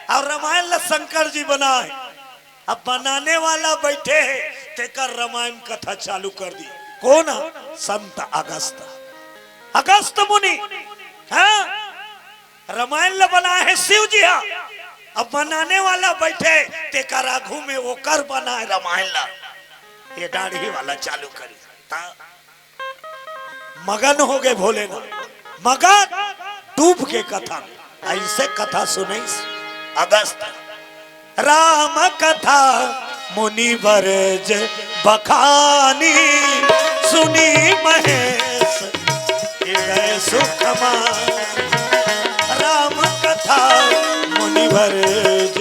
और रामायण ला शंकर जी बनाए, अब बनाने वाला बैठे हैं तेकर रामायण कथा चालू कर दी। कौन? संत अगस्त, अगस्त मुनि। हाँ रामायण ला बनाए है शिव जी। हाँ अब बनाने वाला बैठे तेकर आघू में वो कर बनाए रामायण ला, ये दाढ़ी वाला चालू करी। मगन हो गए भोलेनाथ, मगन डूब के कथा में। ऐसे कथा सुने अगस्त। राम कथा मुनि बरज बखानी, सुनी महेश हृदय सुखमा। राम कथा मुनि बरज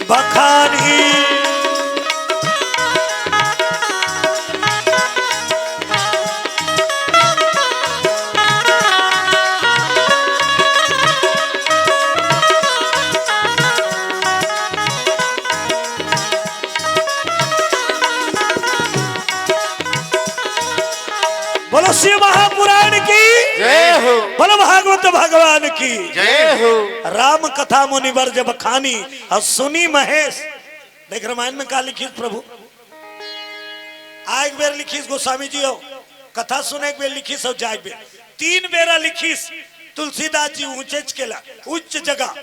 बखानी, बोलो शिव महापुराण की जय हो। बोलो भागवत भगवान की जय हो। राम कथा मुनिवर जब खानी और सुनी महेश। देख रामायण में कहा लिखी प्रभु, एक बेर लिखीस गोस्वामी जी हो, कथा सुने एक बेर लिखीस और जाए बेर, 3 बेरा लिखीस। तुलसीदास जी ऊंचे केला उच्च जगह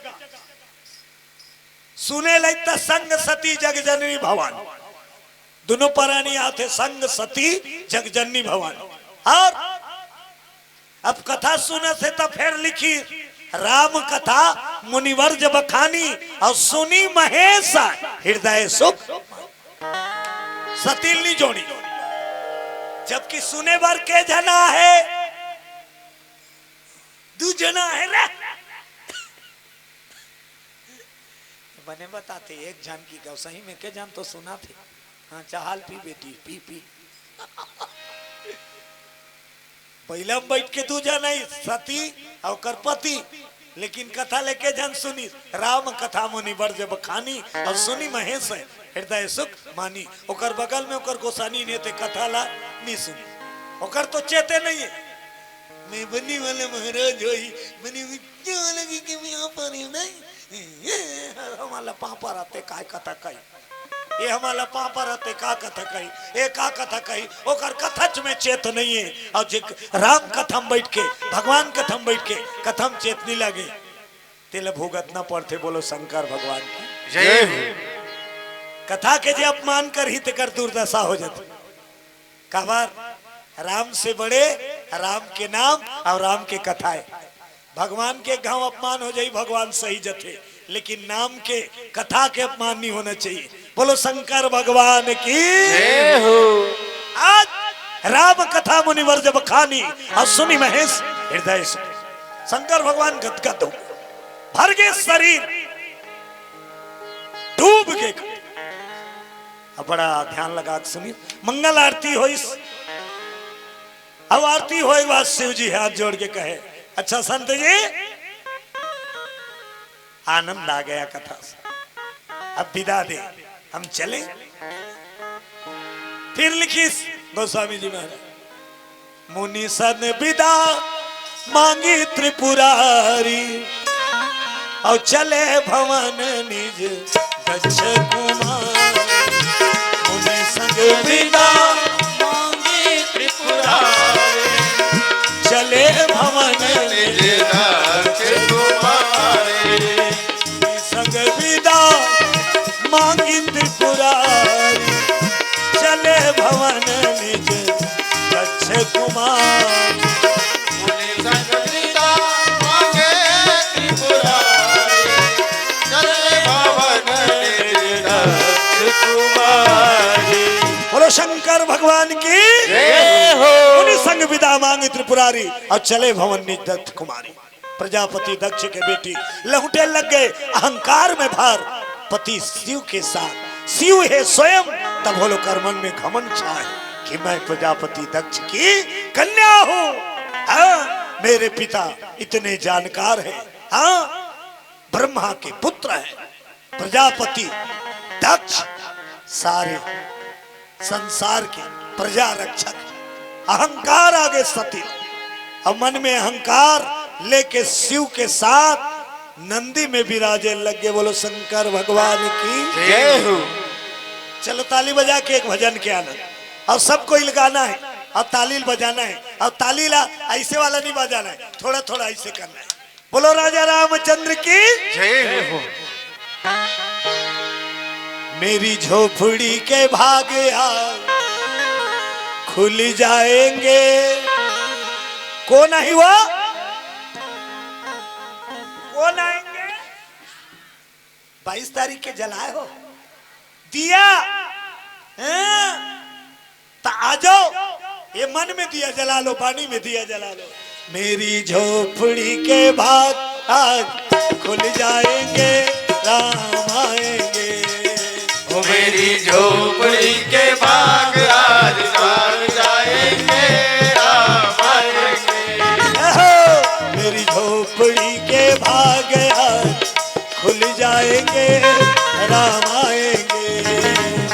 सुने लगता संग सती जग जननी भवान, दोनों प्राणी आते संग सती जग जननी भवान। और अब कथा सुने से तो फिर लिखी राम कथा मुनिवर जब खानी और सुनी महेश हृदय सुख। सतील नहीं जोड़ी, जबकि सुने बार के जना है, 2 जना है रे। बने बताते एक जान की गौ सही में के जान तो सुना थे। हाँ चाहल पी बेटी पी पी। पहले बैठ के 2 जना सती और करपति, लेकिन कथा लेके जन सुनी राम कथा मुनि वर्ज बखानी और सुनी महेश हृदय सुख मानी। ओकर बगल में ओकर गोसानी ने ते कथा ला नहीं सुनी, ओकर तो चेते नहीं है। मैं बनी वाले महाराज होई बनी लगी कि मैं यहाँ पर नहीं हमारा पापा रहते काय कथा कही, ये हमारा पापा रहते का कथा कही, ये का कथा कही, ओकर कथच में चेत नहीं है। और जे राम कथम बैठ के भगवान कथम बैठ के कथम चेत नहीं लगे तेल भुगत न पड़ते। बोलो शंकर भगवान की जय हो। कथा के जे अपमान कर ही तेकर दुर्दशा हो जाती। कबार राम से बड़े राम के नाम और राम के कथाएं। भगवान के गांव अपमान हो जाए भगवान सही जथे, लेकिन नाम के कथा के अपमान नहीं होना चाहिए। बोलो शंकर भगवान की जय हो। आज राम कथा मुनिवर जब खानी और सुनी महेश हृदय से शंकर भगवान गदगद हो भर गए शरीर डूब के। अब बड़ा ध्यान लगा सुनिए, मंगल आरती हो। इस अब आरती होए बाद शिव जी हाथ जोड़ के कहे, अच्छा संत जी आनंद आ गया कथा से, अब विदा दे हम चले। फिर लिखी गोस्वामी जी महाराज, मुनि सन विदा मांगी त्रिपुरारी और चले भवन निज गच्छ कुमार। मुनि संग विदा मांगी त्रिपुरारी चले भवन निज गच्छ कुमारी। संग विदा मांगी त्रिपुरारी चले भवन निज गच्छ कुमार। मुनि संग विदा मांगे त्रिपुरारी चले भवन निज गच्छ कुमारी। बोलो शंकर भगवान की जय हो। मुनि संग विदा मांगी त्रिपुरारी और चले भवन निज दत्त कुमारी। प्रजापति दक्ष के बेटी लहुटे लग गए अहंकार में भर पति शिव के साथ, शिव है स्वयं। तब बोलो कर्मन में घमंड छाए कि मैं प्रजापति दक्ष की कन्या हूँ। हाँ, मेरे पिता इतने जानकार हैं। हाँ, ब्रह्मा के पुत्र हैं। प्रजापति दक्ष सारे संसार के प्रजा रक्षक। अहंकार आगे सती और मन में अहंकार लेके शिव के साथ नंदी में विराजे लगे। बोलो शंकर भगवान की जय हो। चलो ताली बजा के एक भजन के आनंद, और सबको गाना है और तालील बजाना है। और तालील ऐसे वाला नहीं बजाना है, थोड़ा थोड़ा ऐसे करना है। बोलो राजा रामचंद्र की जय हो। मेरी झोपड़ी के भागे खुल जाएंगे। कौन आई वो? कौन आएंगे? 22 तारीख के जलाए हो दिया, तो आ जाओ। ये मन में दिया जला लो, पानी में दिया जला लो। मेरी झोपड़ी के भाग आज खुल जाएंगे, राम आएंगे। ओ मेरी झोपड़ी के भाग आज खुल जाएंगे, राम आएंगे। मेरी झोपड़ी के भाग आज खुल जाएंगे, राम आएंगे।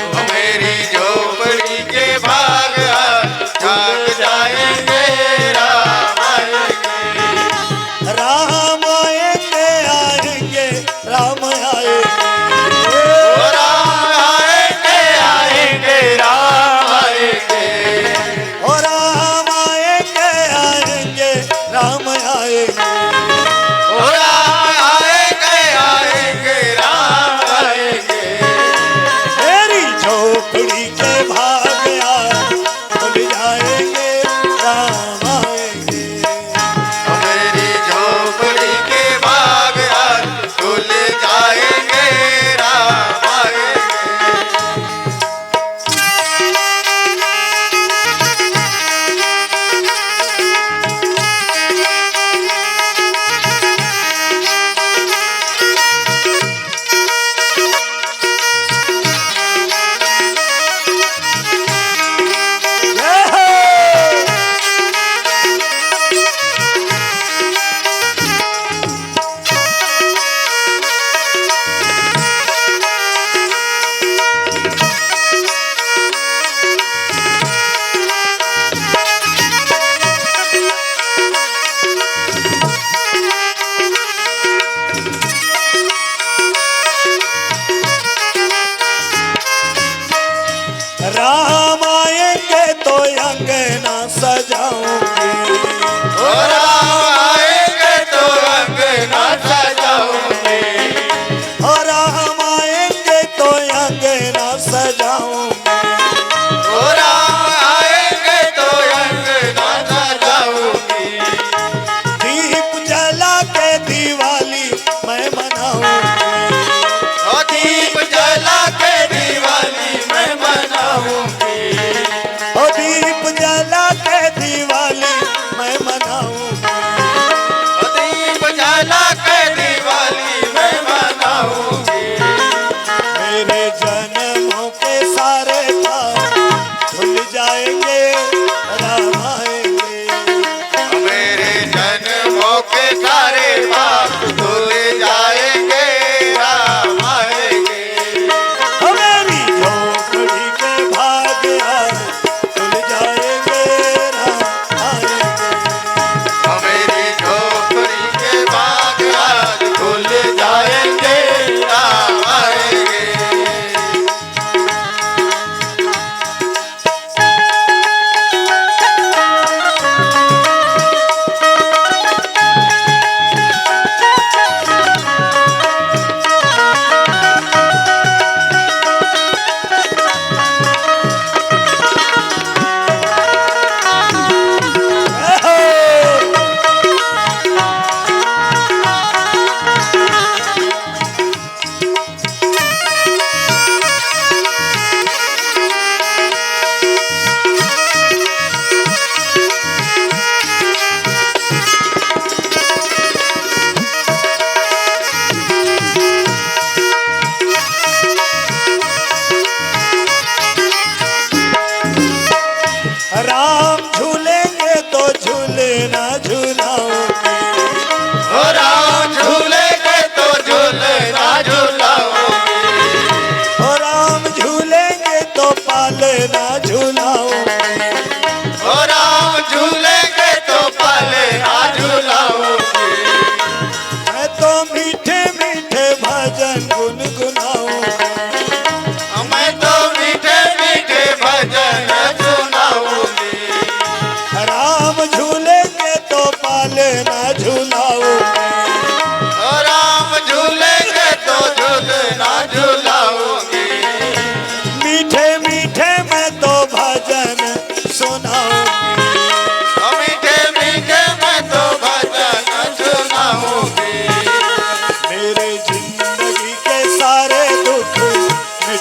ओ मेरी झोपड़ी के भाग आज खुल जाएंगे, राम आएंगे। राम आएंगे, आएंगे, राम आएंगे। ओ राम आएंगे, आएंगे, राम आएंगे। ओ राम आएंगे, आएंगे, राम आएंगे। ओ राम आएंगे, आएंगे, राम आएंगे। मेरी झोपड़ी के भाग आज खुल जाएंगे, राम आएंगे। ओ मेरी झोपड़ी के भाग आज खुल जाएंगे,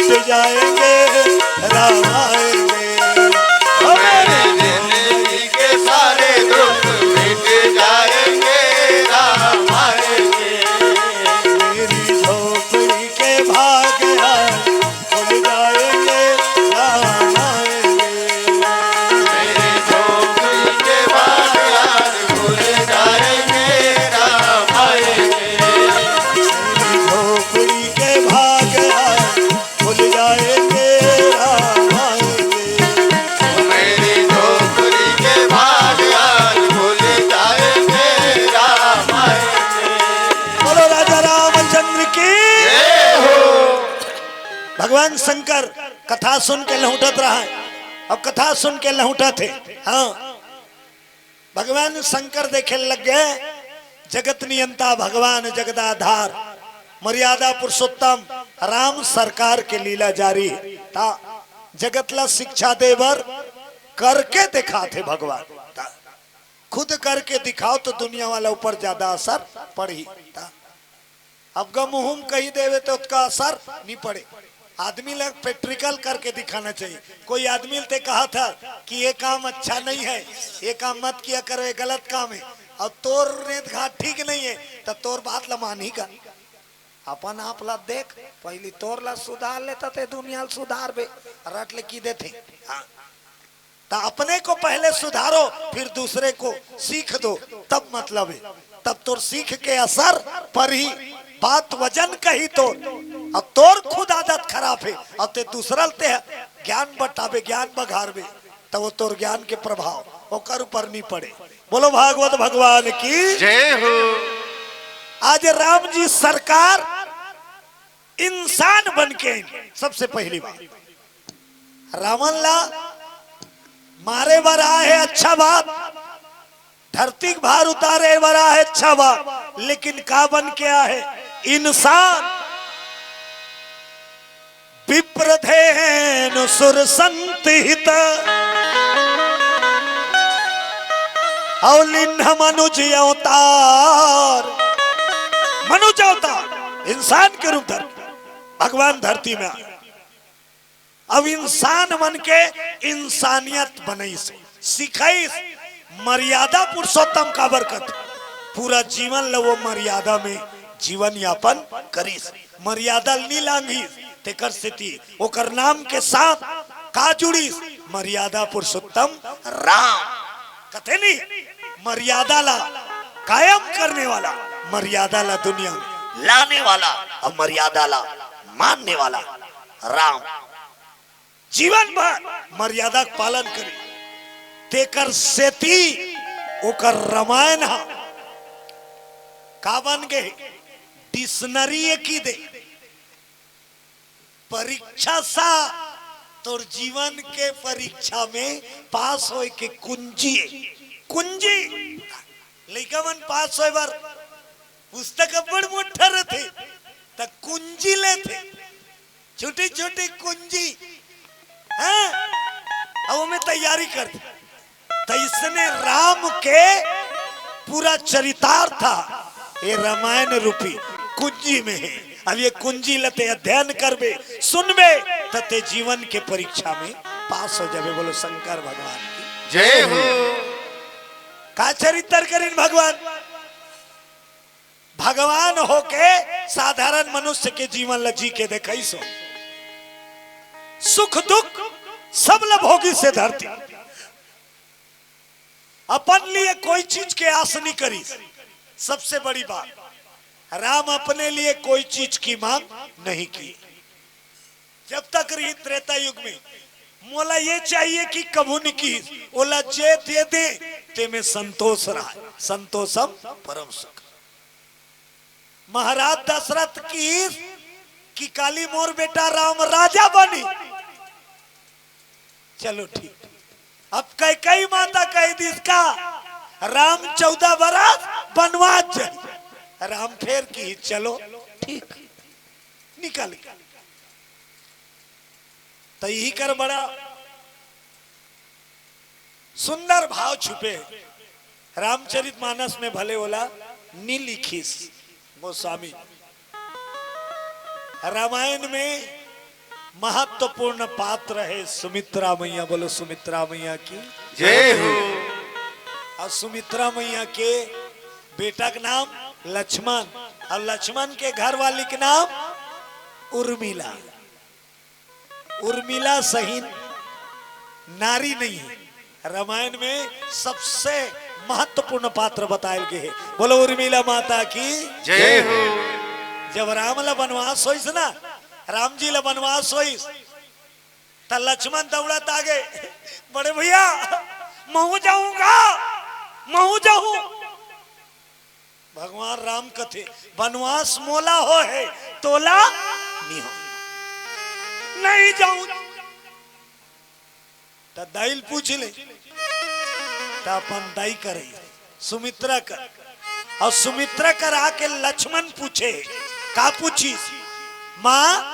मिट जाएंगे राम आएंगे। मेरे जिंदगी के सारे दुख मिट जाएंगे राम आएंगे। मेरी झोपड़ी के भाग आज खुल जाएंगे राम आएंगे। मेरे झोपड़ी के भाग आज खुल जाएंगे राम आएंगे। मेरी झोपड़ी के भाग आज खुल जाएंगे राम आएंगे। मेरी झोपड़ी के भाग आज खुल जाएंगे राम आएंगे। बोलो राजा रामचंद्र की। जय हो। भगवान शंकर कथा सुन के लौटत रहा है। अब कथा सुन के लौटा थे। हाँ, भगवान शंकर देखे लग गए जगत नियंता भगवान जगदाधार मर्यादा पुरुषोत्तम राम सरकार के लीला जारी था। जगतला शिक्षा देवर करके दिखाते भगवान था। खुद करके दिखाओ तो दुनिया वाला ऊपर ज्यादा असर पड़ी था। अब गमुहुम कही देवे तो उसका असर नहीं पड़े। आदमी लोग प्रैक्टिकल करके दिखाना चाहिए। कोई आदमी ने कहा था कि ये काम अच्छा नहीं है, ये काम मत किया करो, ये गलत काम है। अब तोर ने कहा ठीक नहीं है तो तोर बात ला मानी का। अपन आप ला देख पहली तोर ला सुधार लेता थे, दुनिया सुधार बे रट ले की देते। हाँ, तो अपने को पहले सुधारो फिर दूसरे को सीख दो, तब मतलब है। तब तोर सीख के असर पर ही बात वजन कही तो। अब तोर खुद आदत खराब है अब ते दूसरा ते ज्ञान बटाबे ज्ञान बघारबे तो वो तोर ज्ञान के प्रभाव ओकर ऊपर नहीं पड़े। बोलो भागवत भगवान की जय हो। आज राम जी सरकार इंसान बन के सबसे पहली बात रावण ला मारे बरा है अच्छा बात, धरती भार उतारे बरा है अच्छा बात, लेकिन का बन के है इंसान। विप्रधेनु सुर संतिहित अवलिन्ह मनुज अवतार। मनुज अवतार इंसान के रूप धर भगवान धरती में आए। अब इंसान बन के इंसानियत बनई सिखाई। मर्यादा पुरुषोत्तम का बरकत पूरा जीवन लो वो मर्यादा में जीवन यापन करीस। मर्यादा नी लांघी तेकर स्थिति ओकर नाम के साथ का जुड़ी मर्यादा पुरुषोत्तम राम। कथे नहीं मर्यादा ला कायम करने वाला, मर्यादा ला दुनिया में लाने वाला और मर्यादा ला मानने वाला राम। जीवन भर मर्यादा का पालन करी तेकर सेती ओकर रामायण का बन गए डिक्शनरी की दे। परीक्षा सा तोर जीवन के परीक्षा में पास होए के कुंजी कुंजी लइका मन पास होए बार पुस्तक बड़ मोटा रहते त कुंजी लेते छोटी छोटी कुंजी हैं अब में तैयारी करते। तो इसने राम के पूरा चरितार्थ था ये रामायण रूपी कुंजी में है। अब ये कुंजी लते अध्ययन करबे सुनबे तते जीवन के परीक्षा में पास हो जाबे। बोलो शंकर भगवान की जय हो। का चरित्र करीन भगवान। भगवान होके साधारण मनुष्य के जीवन ल जी के देखई सो सुख दुख सब ल भोगी से धरती। अपन लिए कोई चीज के आस नहीं करी। सबसे बड़ी बात राम अपने लिए कोई चीज की मांग नहीं की। जब तक रही त्रेता युग में मोला ये चाहिए कि कभू नहीं की ओला जे दे दे ते में संतोष रहा। संतोषम परम सुख। महाराज दशरथ की काली मोर बेटा राम राजा बनी। चलो ठीक। अब कई माता कह दी इसका राम 14 बरस वनवास जाए। राम फेर की चलो ठीक निकल गया। तो यही कर बड़ा सुंदर भाव छुपे रामचरित मानस में भले बोला नीलिखिस गोस्वामी। रामायण में महत्वपूर्ण पात्र है सुमित्रा मैया। बोलो सुमित्रा मैया की जय हो। और सुमित्रा मैया के बेटा का नाम लक्ष्मण और लक्ष्मण के घर वाली के नाम उर्मिला। उर्मिला सही नारी नहीं है, रामायण में सबसे महत्वपूर्ण पात्र बताए गए। बोलो उर्मिला माता की जय हो। जब राम ला वनवास होइस ना, राम जी ला वनवास होइस त लक्ष्मण दौड़त आगे, बड़े भैया महू जाऊंगा, महू जाऊं। भगवान राम कथे वनवास मोला हो है, तोला नहीं हो, नहीं जाऊं। त दाइल पूछ ले त अपन दाई करे सुमित्रा कर। और सुमित्रा कर आके लक्ष्मण पूछे, का पूछी? माँ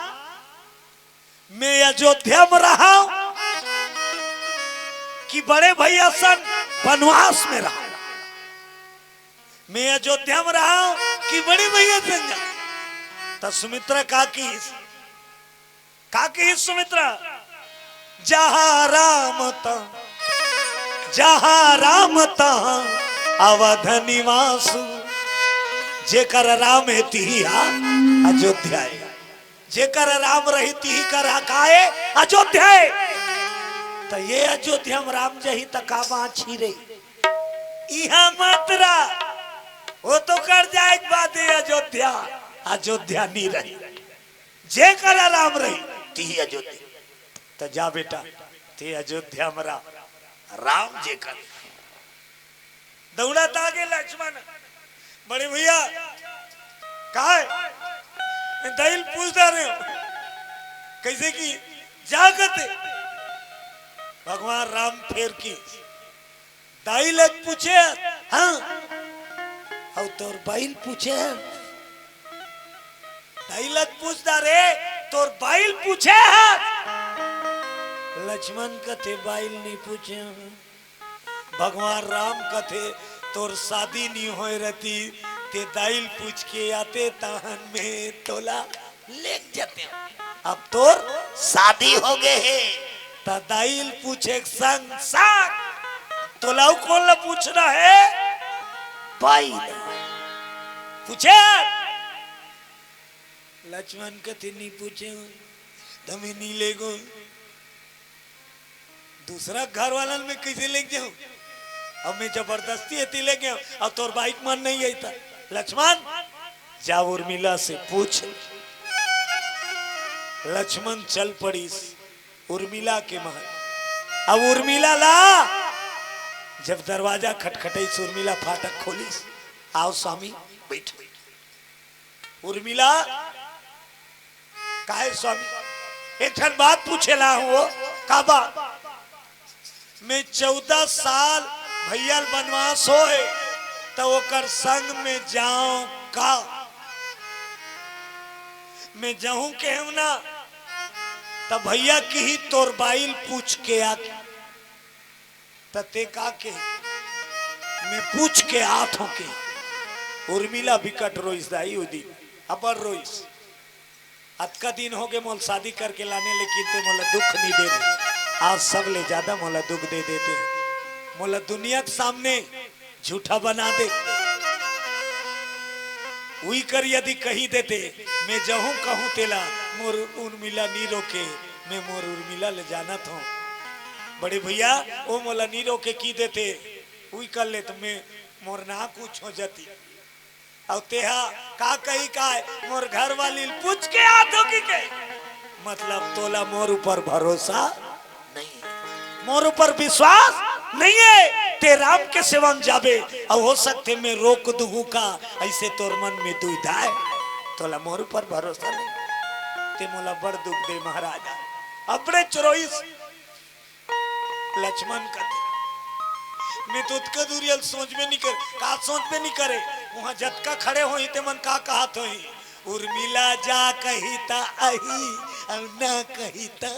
मैं अयोध्या में रहा कि बड़े भैया सन वनवास में रहा? मैं अयोध्या में रहा कि बड़े भैया सन जा? तो सुमित्रा का की सुमित्रा, जहाँ राम तहाँ अवध निवासु, जेकर राम है तिहिया अयोध्या है, जेकर राम रही तिही कर हकाए अयोध्या है। तो ये अयोध्या में राम जही तक बाछी रही इहा मात्रा वो तो कर जाए बात है अयोध्या, अयोध्या नहीं रही, जेकर राम रही तिही अयोध्या। तो जा बेटा ते अयोध्या में राम जेकर। दौड़ा तागे लक्ष्मण, बड़े भैया कहा है दाइल पूछता रहे हो कैसे की जागते? भगवान राम फेर की दाइल पूछे, हाँ और तोर बाइल पूछे, दाइल पूछता रे तोर बाइल पूछे। लक्ष्मण कथे बाइल नहीं पूछे। भगवान राम कथे तोर शादी नहीं हो रहती ते दाइल पूछ के आते तहन में तोला लेक जाते। अब तोर शादी हो गए है ता दाइल पूछे संग संग तोलाऊ कौन ला पूछ रहा है? बाइल पूछे। लक्ष्मण कथे नहीं पूछे, तुम्हें नहीं ले गो। दूसरा घर वाला में कैसे ले जाऊं? अब मैं जबरदस्ती है ले गया और तोर बाइक मन नहीं आई था। लक्ष्मण जा उर्मिला से पूछ। लक्ष्मण चल पड़ी उर्मिला के महल। अब उर्मिला ला जब दरवाजा खटखटाई उर्मिला फाटक खोली, आओ स्वामी बैठ। उर्मिला काहे स्वामी? एक बात पूछेला हूँ का बात? मैं 14 साल भैया वनवास होए तो ओकर संग में जाऊं का? मैं जाऊं के हम ना तब भैया की ही तोर बाइल पूछ के आके तते का के मैं पूछ के आठों के। उर्मिला बिकट रोइस दाई उदी अबर रोइस। अतका दिन हो गए मोल शादी करके लाने, लेकिन ते मोला दुख नहीं दे रहे। आज सब ले ज्यादा मोला दुख दे देते हैं। मोला दुनिया के सामने झूठा बना दे। वही कर यदि कही देते मैं जहूं कहूं तेला मोर उर्मिला नहीं रोके, मैं मोर उर्मिला ले जाना था। बड़े भैया वो मोला नहीं रोके की देते, वही कर ले तो मैं मोर ना कुछ हो जाती। और तेहा का कही का मोर घर वाली पूछ के आतो की के मतलब तोला मोर ऊपर भरोसा नहीं है, मोर ऊपर विश्वास नहीं है। ते राम के सेवन जाबे और हो सकते मैं रोक दूं का ऐसे तोर मन में दुविधा है। तोला मोर ऊपर भरोसा नहीं, ते मोला बड़ दुख दे महाराजा। अपने चरोइस लक्ष्मण कथे मैं तो उत्का दूरियल सोच में नहीं कर का सोच में नहीं करे। वहां जतका खड़े हो ते मन का कहत होई उर्मिला जा कही ता अही और ना कही ता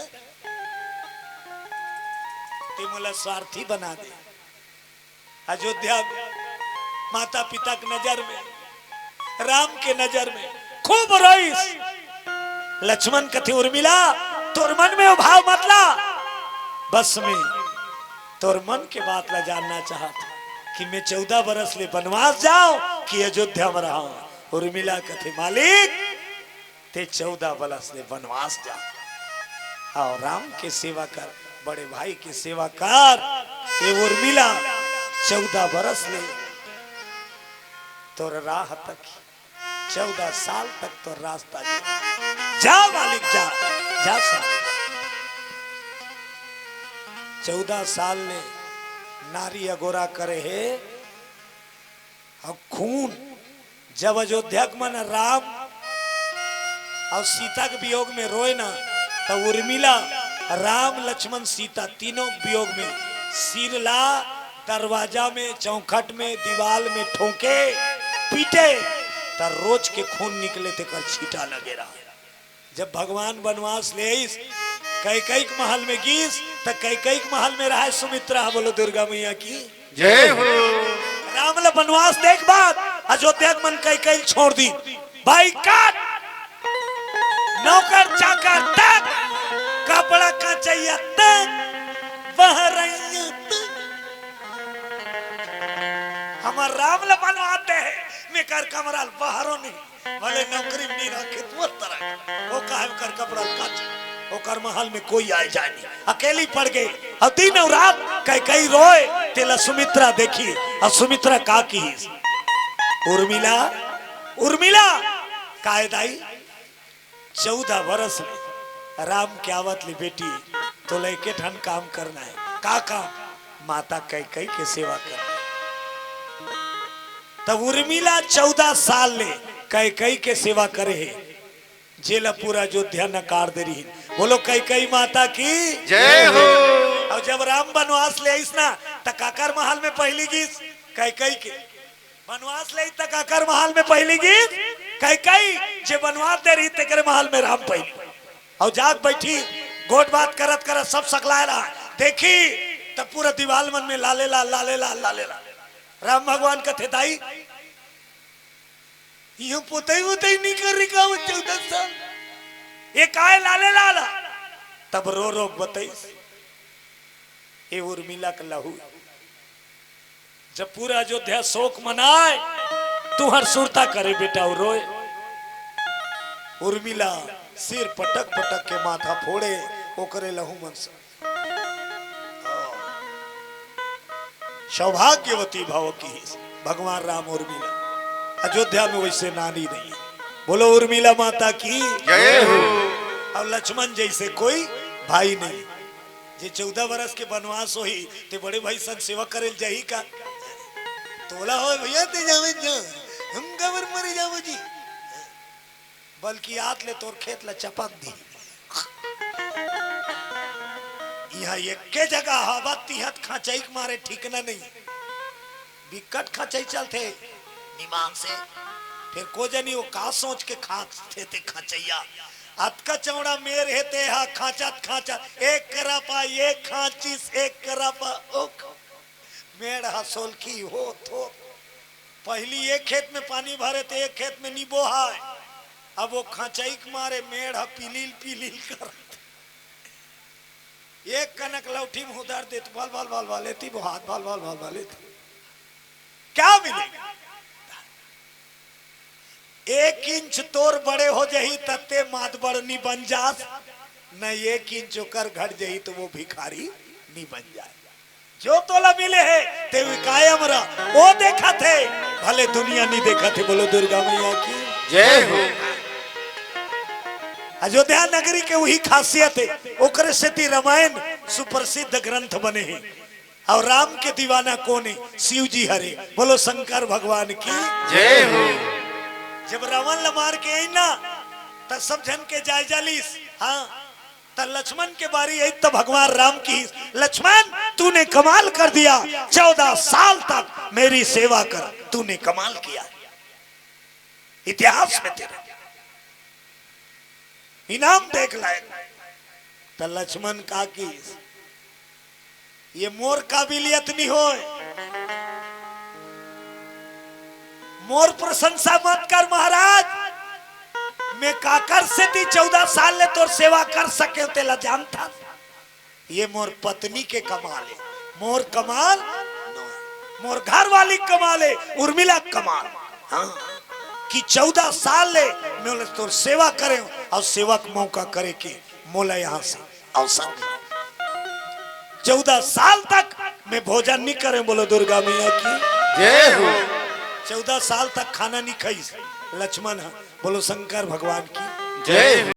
ते मोला स्वार्थी बना दे। अयोध्या माता पिता के नजर में, राम के नजर में खूब रोइस। लक्ष्मण कथे उर्मिला तोर मन में वो भाव मतला बस में तोर मन के बात ला जानना चाहता कि मैं 14 बरस ले बनवास जाऊं कि अयोध्या में रहा उर्मिला कथे मालिक ते 14 बरस ले बनवास जा और राम के सेवा कर बड़े भाई के सेवा कर ये उर्मिला 14 बरस ले तोर राह तक 14 साल तक तो रास्ता जा मालिक जा जा साल 14 साल ने नारी अगोरा करे है और खून जब अयोध्या मन राम और सीता के वियोग में रोए ना तो उर्मिला राम लक्ष्मण सीता तीनों वियोग में सिर ला दरवाजा में चौखट में दीवाल में ठोके पीटे तर रोज के खून निकले थे कर छीटा लगे रहा जब भगवान बनवास ले कई महल में गीस तो कई महल में रहा सुमित्रा बोलो दुर्गा मैया की जय हो। राम ला बनवास देख बात अयोध्या मन कई छोड़ दी भाई काट नौकर चाकर तक कपड़ा का चाहिए तक वह रही हमार राम ला बनवाते हैं मैं कर कमरा बाहरों नहीं भले नौकरी नहीं रखे तो तरह वो काहे कर कपड़ा काच वो कर महल में कोई आए जाए नहीं अकेली पड़ गई और दिन और रात कई रोए तेला सुमित्रा देखी और सुमित्रा का की उर्मिला उर्मिला कायदाई 14 बरस में राम के आवत ली बेटी तो लेके ठन काम करना है का काम माता कई के सेवा करना तब उर्मिला 14 साल ले कई के सेवा करे है जेला पूरा अयोध्या नकार दे रही बोलो कई माता की जय हो। और जब राम बनवास ले आईस ना त काकर महल में पहली गीत कई के बनवास ले त काकर महल में पहली गीत कई जे बनवास दे रही तेरे महल में राम पहली और जाग बैठी गोट बात करत सब सकलाए रहा देखी तब पूरा दीवाल मन में लाले लाल राम भगवान कथे दाई यो पोतई नहीं कर रही का 14 साल ये काहे लाले लाला तब रो बताई ये उर्मिला का लहू जब पूरा अयोध्या शोक मनाए तू हर सुरता करे बेटा और रोए उर्मिला सिर पटक के माथा फोड़े वो करे लहू मन से सौभाग्यवती भाव की भगवान राम उर्मिला अयोध्या में वैसे नानी नहीं बोलो उर्मिला माता की जय हो। और लक्ष्मण जैसे कोई भाई नहीं जे 14 बरस के बनवास हो ही ते बड़े भाई संग सेवा करे जाही का तोला हो भैया ते जावे जा हम कबर मर जावो जी बल्कि आत ले तोर खेत ला चपक दी यहाँ एक जगह हवा तिहत खाचाई मारे ठीकना नहीं बिकट खाचाई चलते दिमाग से फिर को जनी वो का सोच के खाते थे खाचैया अतका चौड़ा मेर हेते हा खाचत एक करापा एक खाचिस एक करापा ओ मेड़ हसोलखी हो तो पहली एक खेत में पानी भरे थे एक खेत में नींबो है अब वो खाचाई मारे मेड़ पीलील कर एक कनक लौठी में उधर दे बाल लेती वो हाथ बाल लेती क्या मिलेगा 1 इंच तोर बड़े हो जही तत्ते मात बड़नी बन जास न 1 इंच कर घट जही तो वो भिखारी नहीं बन जाए जो तोला मिले है ते कायम रह वो देखा थे भले दुनिया नहीं देखा थे बोलो दुर्गा मैया की जय हो। अयोध्या नगरी के वही खासियत है ओकरे से रामायण सुप्रसिद्ध ग्रंथ बने हैं और राम के दीवाना कौन है शिव जी हरे बोलो शंकर भगवान की जय हो। जब रावण ला मार के आई ना तब सब जन के जाय जालिस हाँ तब लक्ष्मण के बारी आई तब भगवान राम की लक्ष्मण तूने कमाल कर दिया 14 साल तक मेरी सेवा कर तूने कमाल किया इतिहास में तेरे इनाम देख लाए तो लक्ष्मण का की ये मोर काबिलियत नहीं हो मोर प्रशंसा मत कर महाराज मैं काकर से थी 14 साल ले तोर सेवा कर सके तेला जानता। ये मोर पत्नी के कमाल है, मोर कमाल मोर घर वाली कमाल है, उर्मिला कमाल। हाँ कि 14 साल ले मैं तोर सेवा करे और सेवा का मौका करे के मोला यहाँ से अवसर 14 साल तक मैं भोजन नहीं करे। बोलो दुर्गा मैया की जय हो। 14 साल तक खाना नहीं खाई लक्ष्मण है। बोलो शंकर भगवान की जय हो।